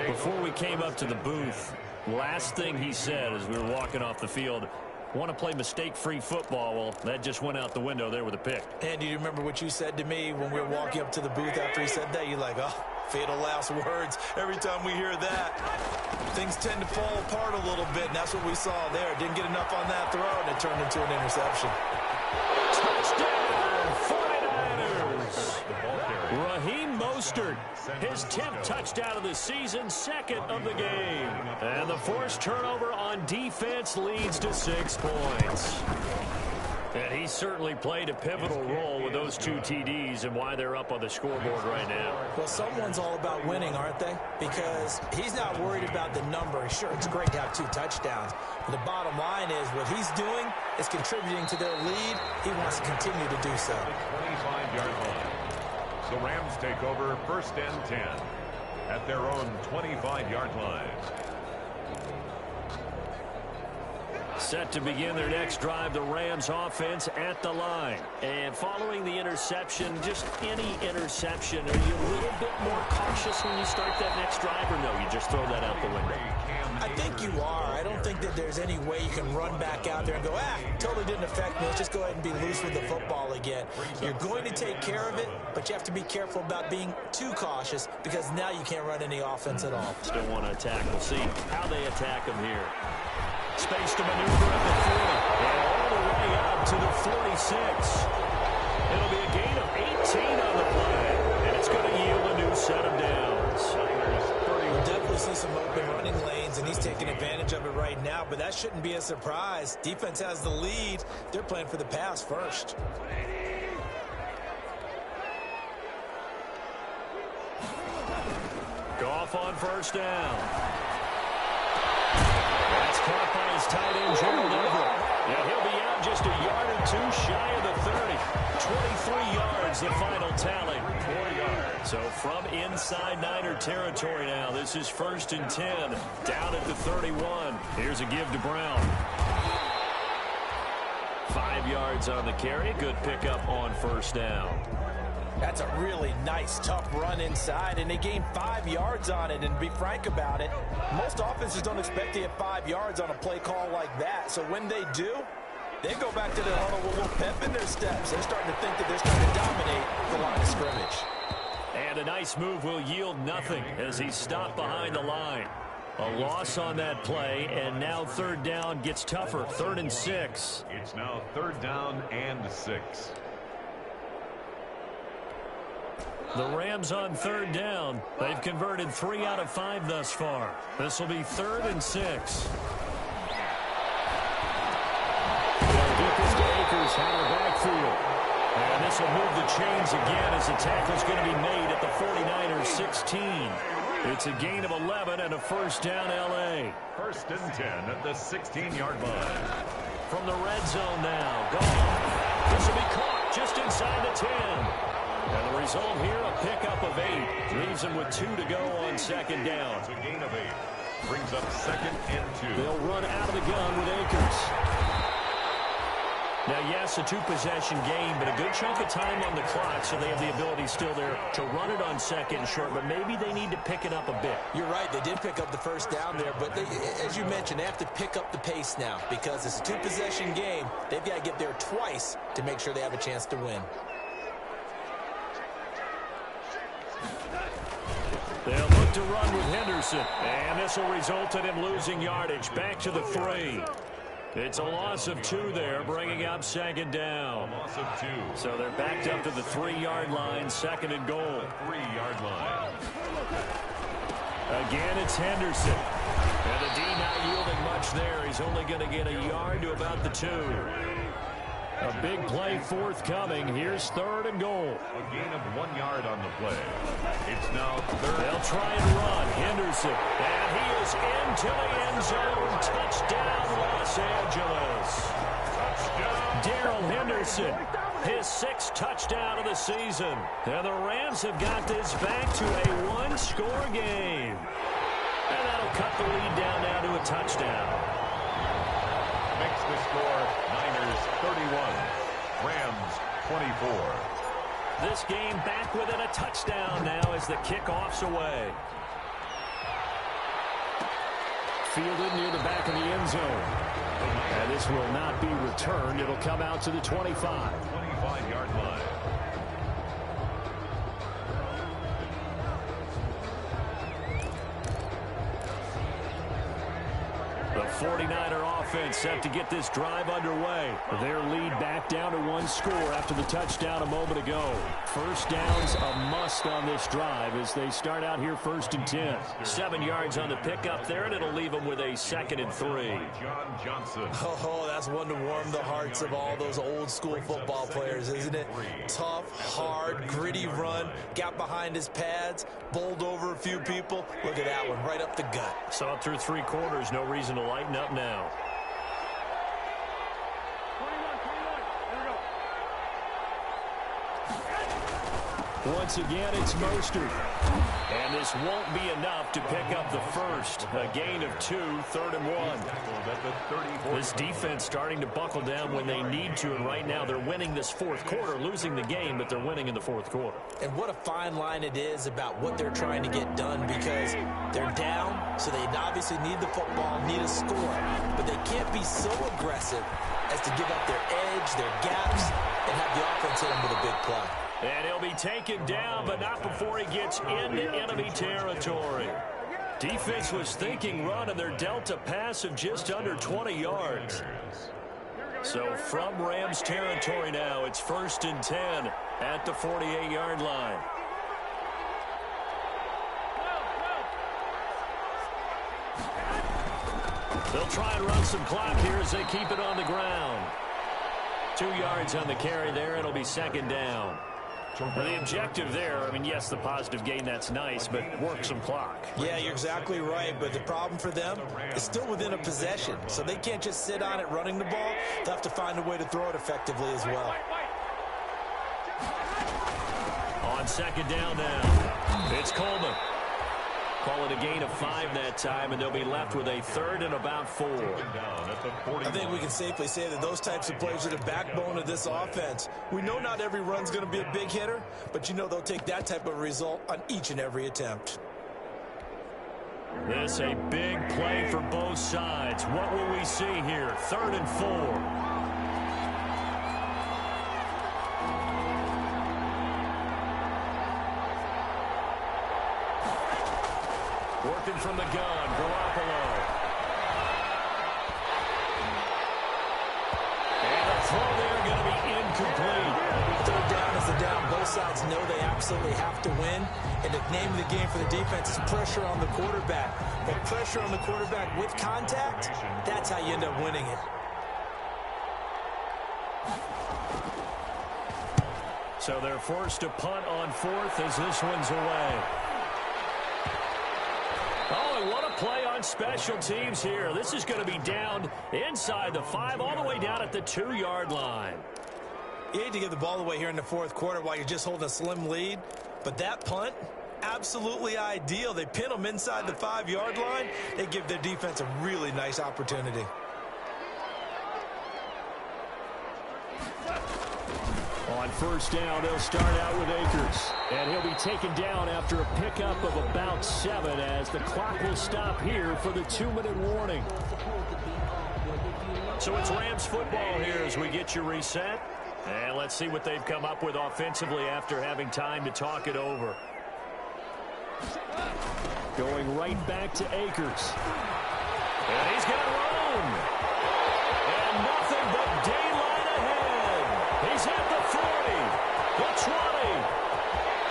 [SPEAKER 2] Before we came up to the booth, last thing he said as we were walking off the field, want to play mistake-free football. Well, that just went out the window there with a pick.
[SPEAKER 4] And do you remember what you said to me when we were walking up to the booth after he said that? You're like, oh, fatal last words. Every time we hear that, things tend to fall apart a little bit, and that's what we saw there. Didn't get enough on that throw, and it turned into an interception.
[SPEAKER 2] Touchdown, 49ers! Raheem Mostert, his 10th touchdown of the season, 2nd of the game. And the forced turnover on defense leads to 6 points. And he certainly played a pivotal role with those 2 TDs and why they're up on the scoreboard right now.
[SPEAKER 4] Well, someone's all about winning, aren't they? Because he's not worried about the number. Sure, it's great to have 2 touchdowns. But the bottom line is what he's doing is contributing to their lead. He wants to continue to do so.
[SPEAKER 3] 25-yard line. The Rams take over 1st and 10 at their own 25-yard line.
[SPEAKER 2] Set to begin their next drive, the Rams offense at the line. And following the interception, just any interception, are you a little bit more cautious when you start that next drive, or no, you just throw that out the window?
[SPEAKER 4] I think you are. I don't think that there's any way you can run back out there and go, totally didn't affect me. Let's just go ahead and be loose with the football again. You're going to take care of it, but you have to be careful about being too cautious because now you can't run any offense at all.
[SPEAKER 2] Still want to attack. We'll see how they attack them here. Space to maneuver at the 40. And all the way up to the 46. It'll be a gain of 18 on the play. And it's going to yield a new set of downs.
[SPEAKER 4] We'll definitely see some open running lanes, and he's taking advantage of it right now, but that shouldn't be a surprise. Defense has the lead. They're playing for the pass first.
[SPEAKER 2] Goff on 1st down. That's caught by his tight end, Gerald Everett. Yeah, he'll be out just a yard or 2 shy of the 30. 23 yards, the final tally. 4 yards. So from inside Niner territory now, this is 1st and 10. Down at the 31. Here's a give to Brown. 5 yards on the carry. Good pickup on 1st down.
[SPEAKER 4] That's a really nice, tough run inside, and they gained 5 yards on it. And to be frank about it, most offenses don't expect to get 5 yards on a play call like that. So when they do, they go back to their huddle with a little pep in their steps. They're starting to think that they're starting to dominate the line of scrimmage.
[SPEAKER 2] And a nice move will yield nothing as he's stopped behind the line. A loss on that play, and now 3rd down gets tougher. 3rd and 6.
[SPEAKER 3] It's now 3rd down and 6.
[SPEAKER 2] The Rams on 3rd down. They've converted 3 out of 5 thus far. This will be 3rd and 6. Deepest to Akers out of the backfield. And this will move the chains again as the tackle's going to be made at the 49ers 16. It's a gain of 11 and a 1st down L.A.
[SPEAKER 3] 1st and 10 at the 16-yard line.
[SPEAKER 2] From the red zone now. Gone. This will be caught just inside the 10. And the result here, a pickup of 8. Leaves him with 2 to go on 2nd down.
[SPEAKER 3] It's a gain of 8. Brings up 2nd and 2.
[SPEAKER 2] They'll run out of the gun with Akers. Now, yes, a 2-possession game, but a good chunk of time on the clock, so they have the ability still there to run it on 2nd and short, but maybe they need to pick it up a bit.
[SPEAKER 4] You're right. They did pick up the 1st down there, but they, as you mentioned, they have to pick up the pace now because it's a 2-possession game. They've got to get there twice to make sure they have a chance to win.
[SPEAKER 2] They'll look to run with Henderson. And this will result in him losing yardage. Back to the 3. It's a loss of 2 there, bringing up second down.
[SPEAKER 3] Loss of 2.
[SPEAKER 2] So they're backed up to the 3-yard line, second and goal.
[SPEAKER 3] 3-yard line.
[SPEAKER 2] Again, it's Henderson. And the D not yielding much there. He's only going to get a yard to about the 2. A big play forthcoming. Here's third and goal.
[SPEAKER 3] A gain of 1 yard on the play. It's now third.
[SPEAKER 2] They'll try and run. Henderson. And he is into the end zone. Touchdown, Los Angeles.
[SPEAKER 3] Touchdown.
[SPEAKER 2] Darrell Henderson. His 6th touchdown of the season. And the Rams have got this back to a 1-score game. And that'll cut the lead down now to a touchdown.
[SPEAKER 3] Makes the score Niners 31, Rams 24.
[SPEAKER 2] This game back within a touchdown now as the kickoff's away. Fielded near the back of the end zone. And this will not be returned. It'll come out to the 25.
[SPEAKER 3] 25-yard line.
[SPEAKER 2] The 49er offense set to get this drive underway. Their lead back down to 1 score after the touchdown a moment ago. First down's a must on this drive as they start out here 1st and 10. 7 yards on the pickup there, and it'll leave them with a 2nd and 3.
[SPEAKER 3] John Johnson.
[SPEAKER 4] Oh, that's one to warm the hearts of all those old-school football players, isn't it? Tough, hard, gritty run. Got behind his pads, bowled over a few people. Look at that one, right up the gut.
[SPEAKER 2] Saw it through 3 quarters. No reason to lighten up now. Once again, it's Mostert. And this won't be enough to pick up the first. A gain of 2, 3rd and 1. This defense starting to buckle down when they need to, and right now they're winning this 4th quarter, losing the game, but they're winning in the 4th quarter.
[SPEAKER 4] And what a fine line it is about what they're trying to get done, because they're down, so they obviously need the football, need a score, but they can't be so aggressive as to give up their edge, their gaps, and have the offense hit them with a big play.
[SPEAKER 2] And he'll be taken down, but not before he gets into enemy territory. Defense was thinking run, and they're dealt a pass of just under 20 yards. So from Rams territory now, it's 1st and 10 at the 48-yard line. They'll try and run some clock here as they keep it on the ground. 2 yards on the carry there. It'll be 2nd down. The objective there, I mean, yes, the positive gain, that's nice, but work some clock.
[SPEAKER 4] Yeah, you're exactly right, but the problem for them is still within a possession, so they can't just sit on it running the ball. They'll have to find a way to throw it effectively as well.
[SPEAKER 2] On 2nd down now, it's Coleman. Call it a gain of 5 that time, and they'll be left with a 3rd and about 4.
[SPEAKER 4] I think we can safely say that those types of plays are the backbone of this offense. We know not every run's going to be a big hitter, but you know they'll take that type of result on each and every attempt.
[SPEAKER 2] This a big play for both sides. What will we see here? 3rd and 4. Working from the gun, Garoppolo. And the throw there going to be incomplete.
[SPEAKER 4] 3rd down is the down. Both sides know they absolutely have to win. And the name of the game for the defense is pressure on the quarterback. But pressure on the quarterback with contact, that's how you end up winning it.
[SPEAKER 2] So they're forced to punt on 4th as this one's away. Oh, and what a play on special teams here. This is going to be down inside the 5, all the way down at the 2-yard line.
[SPEAKER 4] You hate to give the ball away here in the 4th quarter while you're just holding a slim lead, but that punt, absolutely ideal. They pin them inside the 5-yard line. They give their defense a really nice opportunity.
[SPEAKER 2] On 1st down, they'll start out with Akers. And he'll be taken down after a pickup of about 7 as the clock will stop here for the 2-minute warning. So it's Rams football here as we get you reset. And let's see what they've come up with offensively after having time to talk it over. Going right back to Akers. And he's got room. And nothing but daylight ahead. He's at the 40, the 20.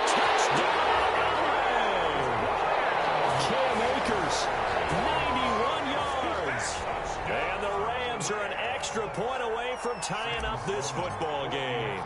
[SPEAKER 2] Touchdown, LA! Cam Akers, 91 yards. And the Rams are an extra point away from tying up this football game.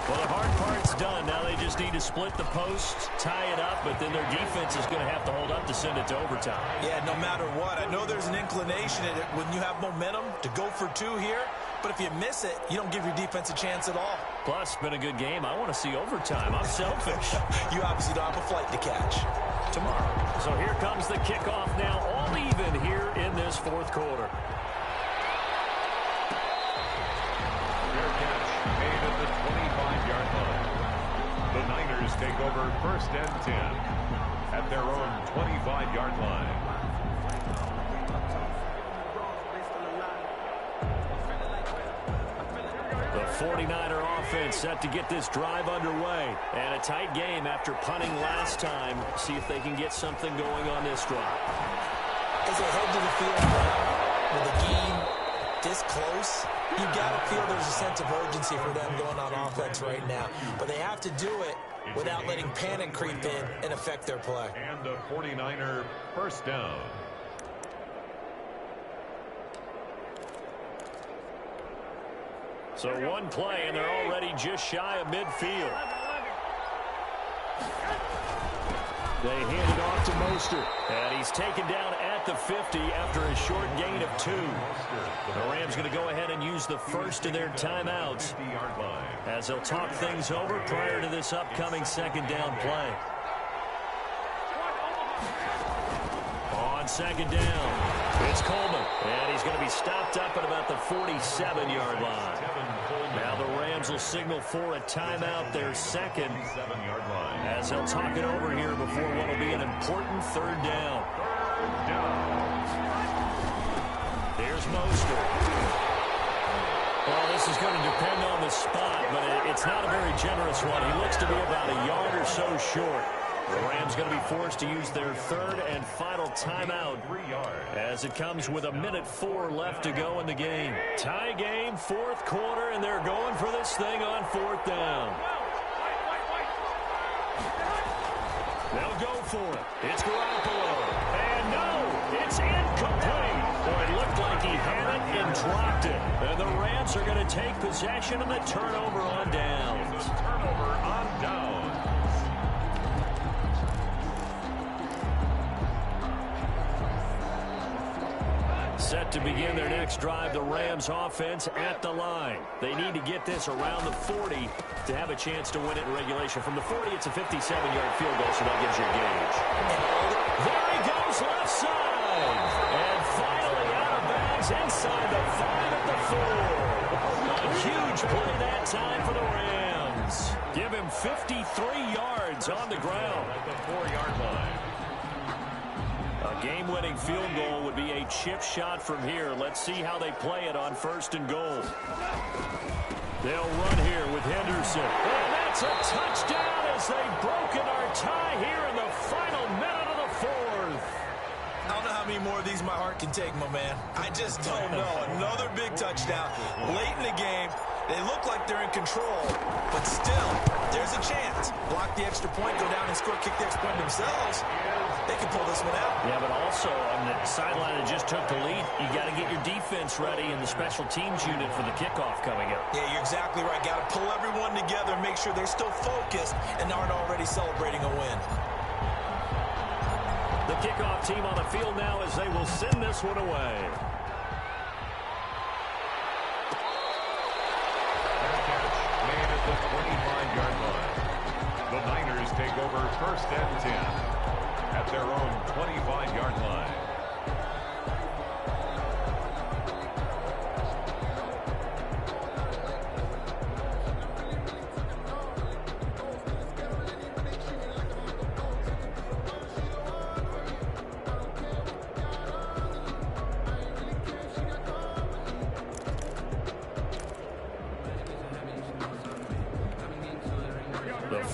[SPEAKER 2] Well, the hard part's done. Now they just need to split the posts, tie it up, but then their defense is going to have to hold up to send it to overtime.
[SPEAKER 4] Yeah, no matter what. I know there's an inclination in it when you have momentum to go for two here, but if you miss it, you don't give your defense a chance at all.
[SPEAKER 2] Plus, it's been a good game. I want to see overtime. I'm selfish.
[SPEAKER 4] You obviously don't have a flight to catch.
[SPEAKER 2] Tomorrow. So here comes the kickoff now, all even here in this fourth quarter.
[SPEAKER 3] Made at the 25-yard line. The Niners take over first and 10 at their own 25-yard line.
[SPEAKER 2] The 49er offense set to get this drive underway. And a tight game after punting last time. See if they can get something going on this drive.
[SPEAKER 4] As they head to the field now, with the game this close, you got to feel there's a sense of urgency for them going on offense right now. But they have to do it without letting panic creep in and affect their play.
[SPEAKER 3] And a 49er first down.
[SPEAKER 2] So one play, and they're already just shy of midfield. They hand it off to Mostert. And he's taken down at the 50 after a short gain of 2. The Rams going to go ahead and use the first of their timeouts as they'll talk things over prior to this upcoming second down play. On second down, it's Coleman. And he's going to be stopped up at about the 47-yard line. Now the Rams will signal for a timeout, their second, as they'll talk it over here before what will be an important third down. There's Mostert. Well, this is going to depend on the spot, but it's not a very generous one. He looks to be about a yard or so short. The Rams going to be forced to use their third and final timeout as it comes with 1:04 left to go in the game. Tie game, fourth quarter, and they're going for this thing on fourth down. They'll go for it. It's Garoppolo. And no, it's incomplete. Boy, it looked like he had it and dropped it. And the Rams are going to take possession of the turnover on downs.
[SPEAKER 3] Turnover on downs.
[SPEAKER 2] Set to begin their next drive, the Rams offense at the line. They need to get this around the 40 to have a chance to win it in regulation. From the 40, it's a 57-yard field goal, so that gives you a gauge. There he goes left side. And finally out of bounds inside the 5 at the 4. A huge play that time for the Rams. Give him 53 yards on the ground.
[SPEAKER 3] At the 4-yard line.
[SPEAKER 2] A game-winning field goal would be a chip shot from here. Let's see how they play it on first and goal. They'll run here with Henderson. And that's a touchdown as they've broken our tie here in the final minute of the fourth.
[SPEAKER 4] I don't know how many more of these my heart can take, my man. I just don't know. Another big touchdown late in the game. They look like they're in control, but still, there's a chance. Block the extra point, go down and score, kick the extra point themselves. They can pull this one out.
[SPEAKER 2] Yeah, but also on the sideline that just took the lead, you got to get your defense ready and the special teams unit for the kickoff coming up.
[SPEAKER 4] Yeah, you're exactly right. Got to pull everyone together, make sure they're still focused and aren't already celebrating a win.
[SPEAKER 2] The kickoff team on the field now as they will send this one away.
[SPEAKER 3] Made at the 25-yard line. The Niners take over first and 10 at their own 25-yard line.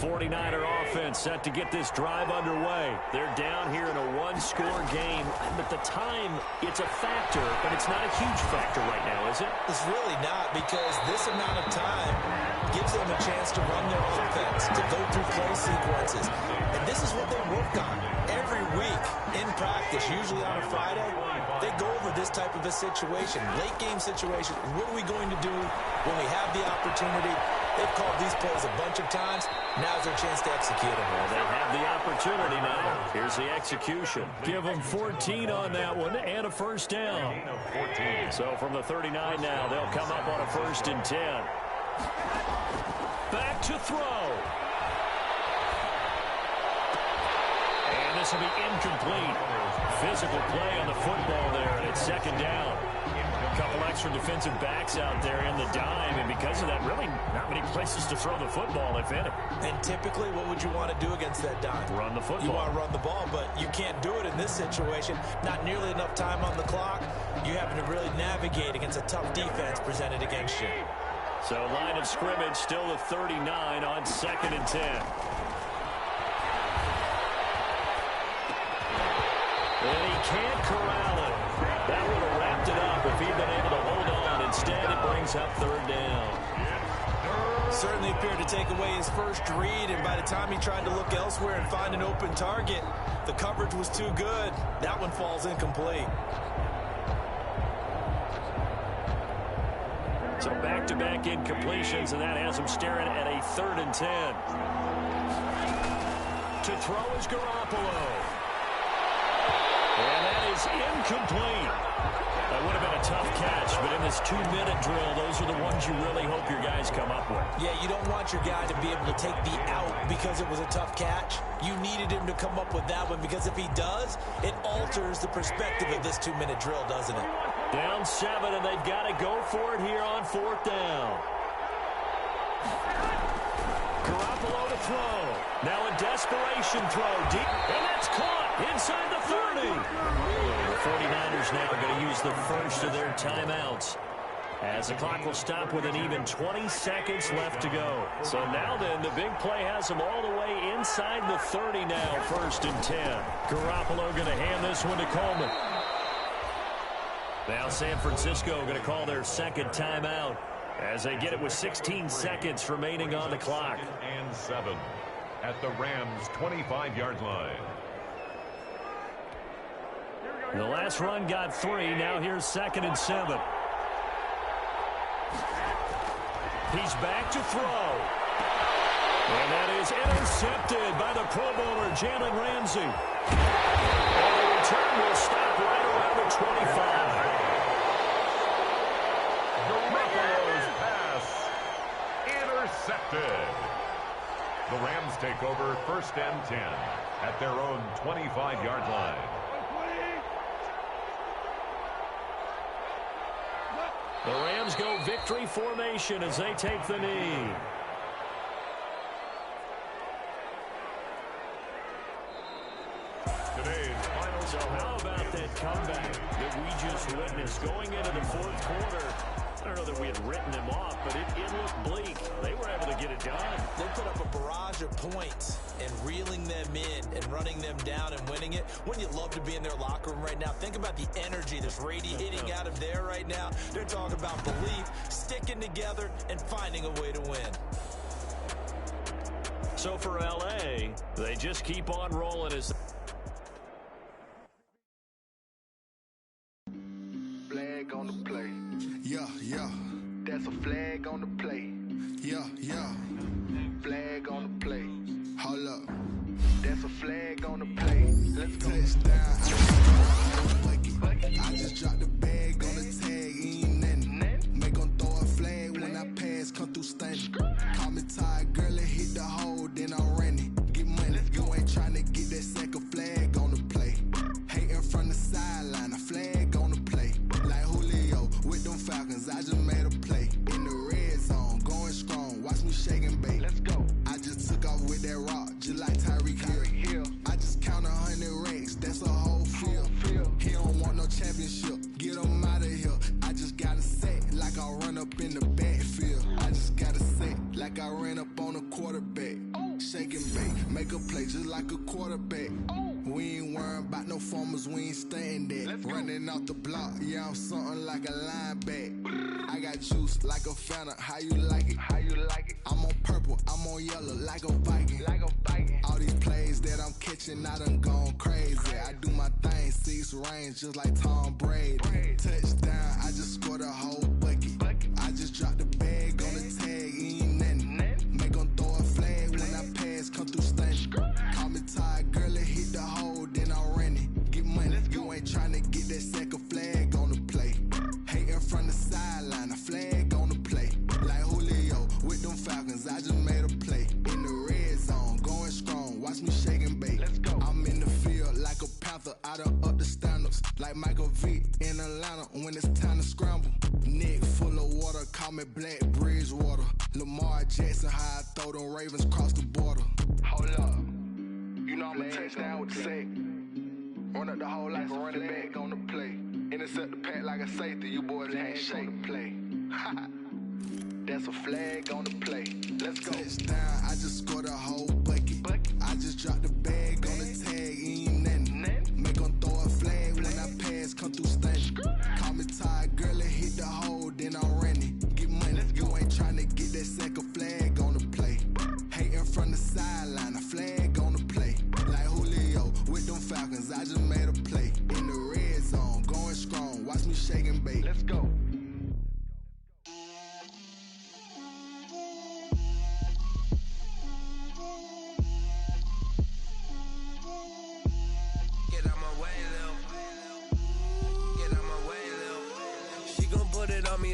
[SPEAKER 2] 49er offense set to get this drive underway. They're down here in a one-score game. But the time, it's a factor, but it's not a huge factor right now, is it?
[SPEAKER 4] It's really not, because this amount of time gives them a chance to run their offense, to go through play sequences. And this is what they work on every week in practice, usually on a Friday. They go over this type of a situation, late-game situation. What are we going to do when we have the opportunity? They've called these plays a bunch of times. Now's their chance to execute them.
[SPEAKER 2] Well, they have the opportunity now. Here's the execution. Give them 14 on that one and a first down. So from the 39 now, they'll come up on a 1st and 10. Back to throw. And this will be incomplete. Physical play on the football there, and it's 2nd down. A couple extra defensive backs out there in the dime, and because of that, really not many places to throw the football, if any.
[SPEAKER 4] And typically, what would you want to do against that dime?
[SPEAKER 2] Run the football.
[SPEAKER 4] You want to run the ball, but you can't do it in this situation. Not nearly enough time on the clock. You having to really navigate against a tough defense presented against you.
[SPEAKER 2] So line of scrimmage still the 39 on 2nd and 10. And he can't corral it. That would have wrapped it up if he'd been able to hold on. Instead, it brings up 3rd down.
[SPEAKER 4] Certainly appeared to take away his first read, and by the time he tried to look elsewhere and find an open target, the coverage was too good. That one falls incomplete.
[SPEAKER 2] So back-to-back incompletions, and that has him staring at a 3rd and 10. To throw is Garoppolo. And that is incomplete. That would have been a tough catch, but in this 2-minute drill, those are the ones you really hope your guys come up with.
[SPEAKER 4] Yeah, you don't want your guy to be able to take the out because it was a tough catch. You needed him to come up with that one, because if he does, it alters the perspective of this 2-minute drill, doesn't it?
[SPEAKER 2] Down 7, and they've got to go for it here on 4th down. Garoppolo to throw. Now a desperation throw deep, and that's caught inside the 30. The 49ers now are going to use the first of their timeouts, as the clock will stop with an even 20 seconds left to go. So now then, the big play has them all the way inside the 30 now, 1st and 10. Garoppolo going to hand this one to Coleman. Now San Francisco going to call their 2nd timeout, as they get it with 16 seconds remaining on the clock.
[SPEAKER 3] And 7 at the Rams' 25-yard line.
[SPEAKER 2] The last run got 3. Now here's 2nd and 7. He's back to throw. And that is intercepted by the Pro Bowler, Jalen Ramsey. And the return will stop right around the 25.
[SPEAKER 3] Garoppolo's pass intercepted. The Rams take over 1st and 10 at their own 25-yard line.
[SPEAKER 2] The Rams go victory formation as they take the knee.
[SPEAKER 3] Today's final.
[SPEAKER 2] So how about that comeback that we just witnessed going into the 4th quarter? I don't know that we had written them off, but it looked bleak. They were able to get it done.
[SPEAKER 4] They put up a barrage of points, and reeling them in and running them down and winning it. Wouldn't you love to be in their locker room right now? Think about the energy that's radiating out of there right now. They're talking about belief, sticking together, and finding a way to win.
[SPEAKER 2] So for L.A., they just keep on rolling as...
[SPEAKER 5] Flag on the play.
[SPEAKER 6] Yeah, yeah.
[SPEAKER 5] That's a flag on the play.
[SPEAKER 6] Yeah, yeah.
[SPEAKER 5] Flag on the play.
[SPEAKER 6] Hold up.
[SPEAKER 5] That's a flag on the play. Let's go.
[SPEAKER 6] Touchdown. I just dropped the bag on the tag. Ain't nothing. Make 'em throw a flag when I pass. Come through stunning. Call me tired, girl. It hit the hole, then I ran it. Get money. You ain't trying to get that second flag on the play. Hating from the sideline. A flag on the play. Like Julio with them Falcons. I just made a play. In the red zone. Going strong. Watch me shake and bake.
[SPEAKER 5] Let's go.
[SPEAKER 6] I just took off with that rock. Just like Tyreek Hill. I just count 100 racks. That's a whole field. He don't want no championship. Get him out of here. I just got to set like I run up in the backfield. I just got to set like I ran up on a quarterback. Shake make a play just like a quarterback. We ain't worrying about no formers, we ain't staying there. Running off the block, yeah, I'm something like a linebacker. I got juice like a Fanta, how you like it? How you like it? I'm on purple, I'm on yellow like a Viking. Like a Viking. All these plays that I'm catching, I done gone crazy. I do my thing, 6 range just like Tom Brady. Touchdown, I just scored a whole bucket. I just dropped the bag on the tag, ain't nothing. Make 'em throw a flag when I pass, come through stunning. Call me tired, girl, it hit the hole, then I ran it. Get money, you ain't tryna get that second flag on the play. Hating from the sideline, a flag on the play. Like Julio with them Falcons, I just made a play. In the red zone, going strong, watch me shake and bake. I'm in the field like a panther, I done up the standards. Like Michael Vick in Atlanta when it's time to scramble. Neck full of water, call me Black Bridgewater. Lamar Jackson, how I throw them Ravens cross the border.
[SPEAKER 5] Hold up. You know I'm a touchdown with the sack. Run up the hole like a running back on the play. Intercept the pack like a safety. You boys ain't shake the play. That's a flag on the play. Let's go.
[SPEAKER 6] Touchdown, I just scored a whole bucket. I just dropped the bag on the tag, ain't nothing. Make 'em throw a flag when I pass, come through stunning. Call me tired, girl, it hit the hole, then I ran it. Get money, you ain't tryna get that second flag on the play. Hating from the sideline, a flag on the play. Like Julio with them Falcons, I just made a play. In the red zone, going strong, watch me shake and bake.
[SPEAKER 5] Let's go.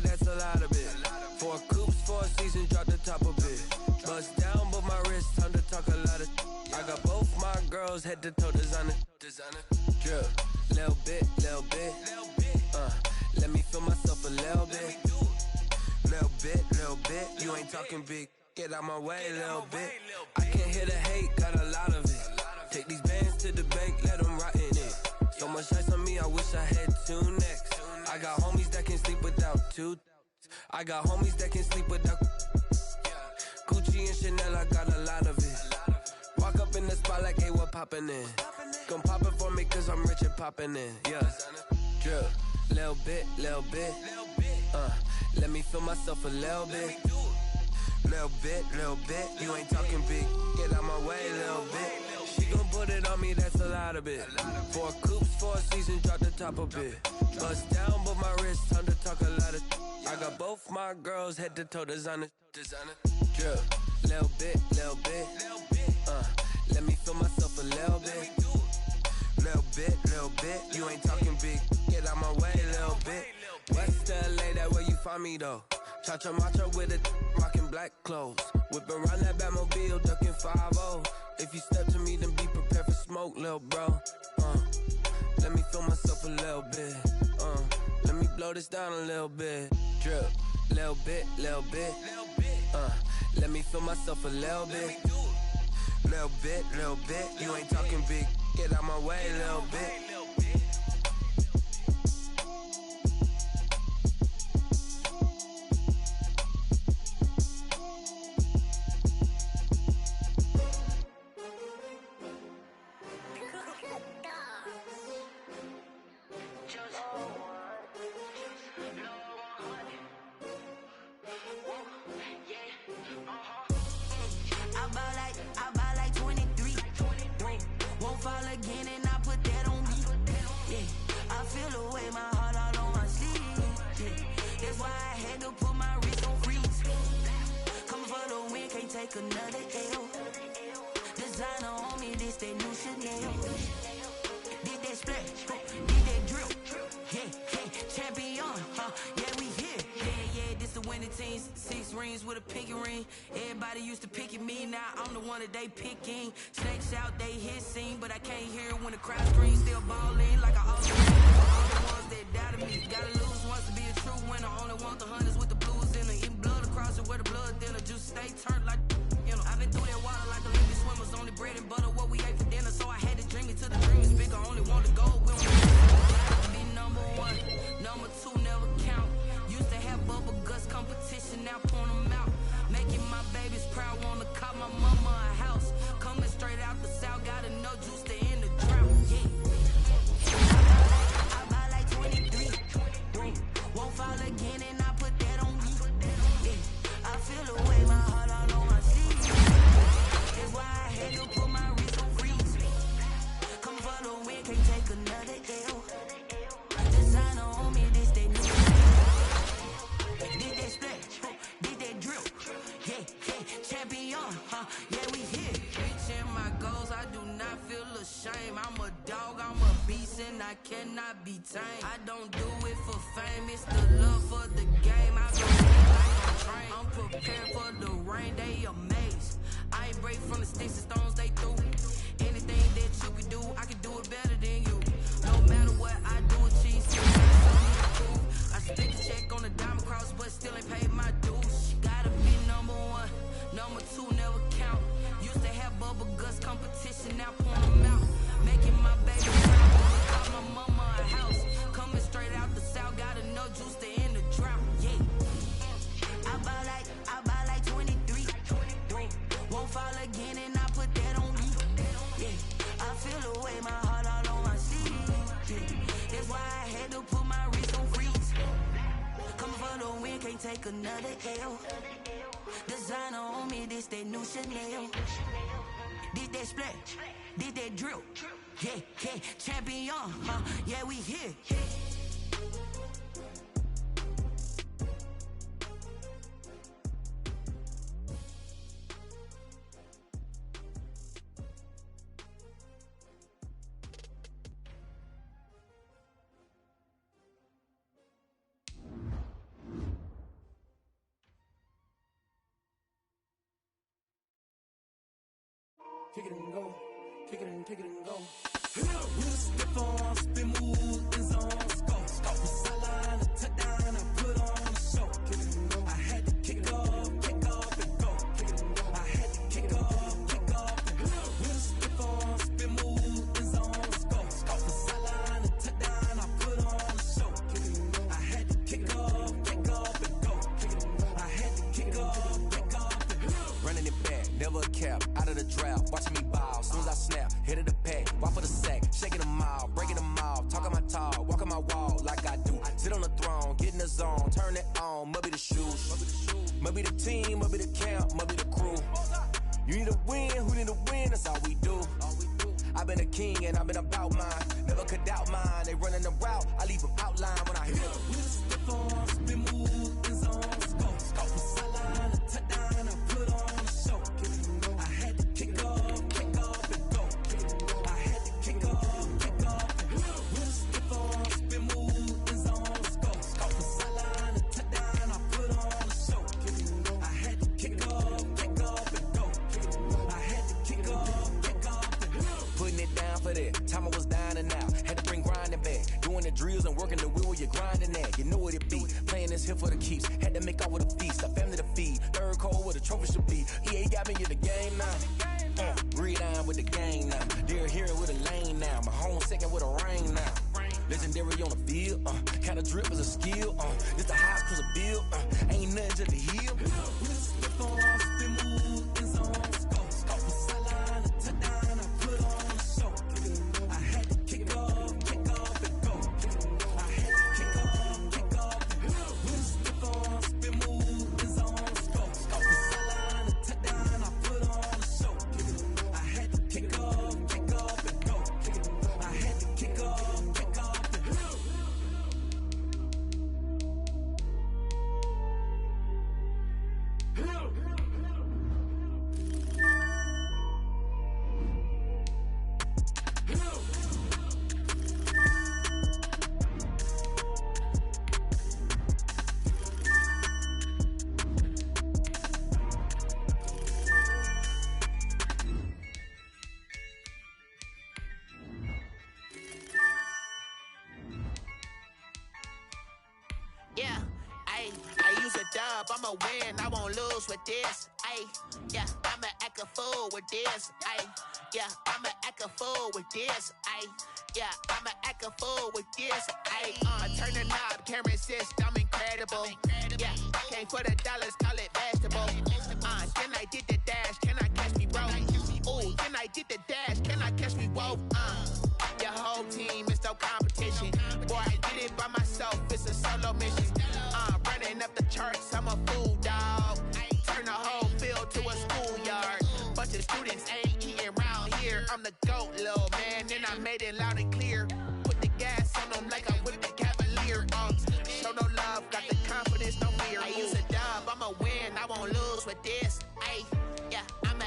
[SPEAKER 7] That's a lot of it. 4 coops, 4 seasons, drop the top of it. Bust down, but my wrist, time to talk a lot of. I got both my girls head to toe designer. Drip, little bit. Let me feel myself a little bit. Little bit. You ain't talking big. Get out my way, little bit. I can't hear the hate, got a lot of it. Take these bands to the bank, let them rot in it. So much ice on me, I wish I had 2 necks. I got homies that can sleep without 2. I got homies that can sleep without Gucci and Chanel, I got a lot of it. Walk up in the spot like, hey, what poppin' in? Come pop it for me cause I'm rich and poppin' in, yeah. Drip, little bit. Let me feel myself a little bit. Little bit. You ain't talking big, get out my way, little bit. She gon' put it on me, that's a lot of it. 4 coops, 4 seasons, drop the top of it. Bust down, but my wrist, time to talk a lot of. I got both my girls head to toe designer. Drip, little bit. Let me feel myself a little bit. Little bit. You ain't talking big, get out my way, little bit. West LA, that where you find me though. Cha-cha macho with a rockin' black clothes. Whip around that Batmobile, ducking 5-0. If you step to me, then be prepared for smoke, lil' bro. Let me feel myself a little bit. Let me blow this down a little bit. Drip, little bit. Let me feel myself a little bit. Little bit. You ain't talking big. Get out my way, little bit.
[SPEAKER 8] Another L. Designer on me, this that new Chanel. Did that split, did that drill. Yeah, champion, yeah, we here. Yeah, this the winning teams. 6 rings with a pinky ring. Everybody used to pick at me, now I'm the one that they picking. Snakes out, they hit scene, but I can't hear it when the crowd screams. Still ballin' like I always been. All the ones that doubted me, gotta lose once to be a true winner. Only want the hunters with the blues in it. Eating blood across it where the blood thinner. Juice stay turned like. I've been through that water like Olympic swimmers. Only bread and butter, what we ate for dinner. So I had to dream it till the dream is big. I only want to go when we be number 1, number 2 never count. Used to have bubble guts competition, now point them out. Making my babies proud, wanna call my mama a house. Coming straight Yeah, we here. Reaching my goals, I do not feel ashamed. I'm a dog, I'm a beast, and I cannot be tamed. I don't do it for fame, it's the love for the game. I go like I'm trained. I'm prepared for the rain, they amazed. I ain't break from the sticks and stones they threw. Anything that you can do, I can do it better than you. No matter what I do, achieve something. I spent the check on the diamond cross, but still ain't paid my dues. Gotta be number one, number two never count. Used to have bubble guts competition, now pour them out. Making my baby proud, got my mama a house. Coming straight out the south, got enough juice to end the drought. Yeah, I buy like 23. Won't fall again, and I put that on me. Yeah, I feel the way, my heart all on my sleeve. Yeah, that's why I had to put my wrist on freeze. Coming for the win, can't take another L. Designer on me, this that new Chanel. Did that splash, did that drill. Yeah, champion, yeah, we here.
[SPEAKER 1] Kick it and go, kick it and go. With a stiff on, spin move, in zone, go. The sideline, a touchdown, I put on a show. Kick it and go. I had to kick off and go. Kick it and go. I had to kick off and go. With a stiff on, spin move, in zone, go. The sideline, a touchdown, I put on a show. Kick it and go. I had to kick off and go. Kick it and go. I had to kick off and go.
[SPEAKER 7] Running it back, never a cap, out of the drought, watching me ball, soon as I snap, hit of the pack, walk for the sack, shaking them all, breaking them all, talking my talk, walking my wall like I do, sit on the throne, get in the zone, turn it on, must be the shoes, must be the team, must be the camp, must be the crew, you need a win, who need a win, that's all we do, I've been a king and I've been about mine, never could doubt mine, they running the route, I leave them outline when I hit them.
[SPEAKER 1] With a stiff on, spin move, in zone, go. The sideline, a touchdown, I put on a show. I had to kick off and go. I had to kick off and go. With a stiff on, spin move, in zone, go. The sideline, a touchdown, I put on a show. I had to kick off and go. I had to kick off and go.
[SPEAKER 7] Putting it down for that, time I was down and out, had to bring grinding back, doing the drills and working the wheel where you're grinding at, you know what it be, playing this here for the keeps, had to make out with a feast, a family to feed, third cold where the trophy should be, EA got me in the game now, read on with the gang now, they're here with a lane now, my home second with a rain now, legendary on the field, kind of drip is a skill, this the highest cruise a bill, ain't nothing just the hill.
[SPEAKER 1] With a stiff on, spin move, in zone, go. The sideline, a touchdown, I put on a show. I had to kick off and go. I had to kick off and go. With a stiff on, spin move, in zone, go. The sideline, a touchdown, I put on a show. I had to kick off and go. I had to kick off and go.
[SPEAKER 9] Yeah, I use a dub, I'ma win, I won't lose with this. Yeah, I'ma act a fool with this. Yeah, I'ma act a fool with this. Yeah, I'ma act a fool with this. Turn the knob, camera assist, I'm incredible. Yeah, came for the dollars, call it vegetable. Then I did the dash, can I catch me, bro? Ooh, then I did the dash, can I catch me, whoa? Your whole team is no competition. Boy, I did it by myself, it's a solo mission. Running up the charts, I'm a fool, dog. Turn the whole field to a schoolyard. Bunch of students ain't eating round here. I'm the GOAT, little man, and I made it loud and clear. Put the gas on them like I'm with the Cavalier. Show no love, got the confidence, no fear. I use a dub, I'ma win, I won't lose with this. Yeah, I'ma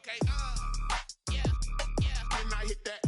[SPEAKER 5] Okay, yeah, yeah. Then I hit that.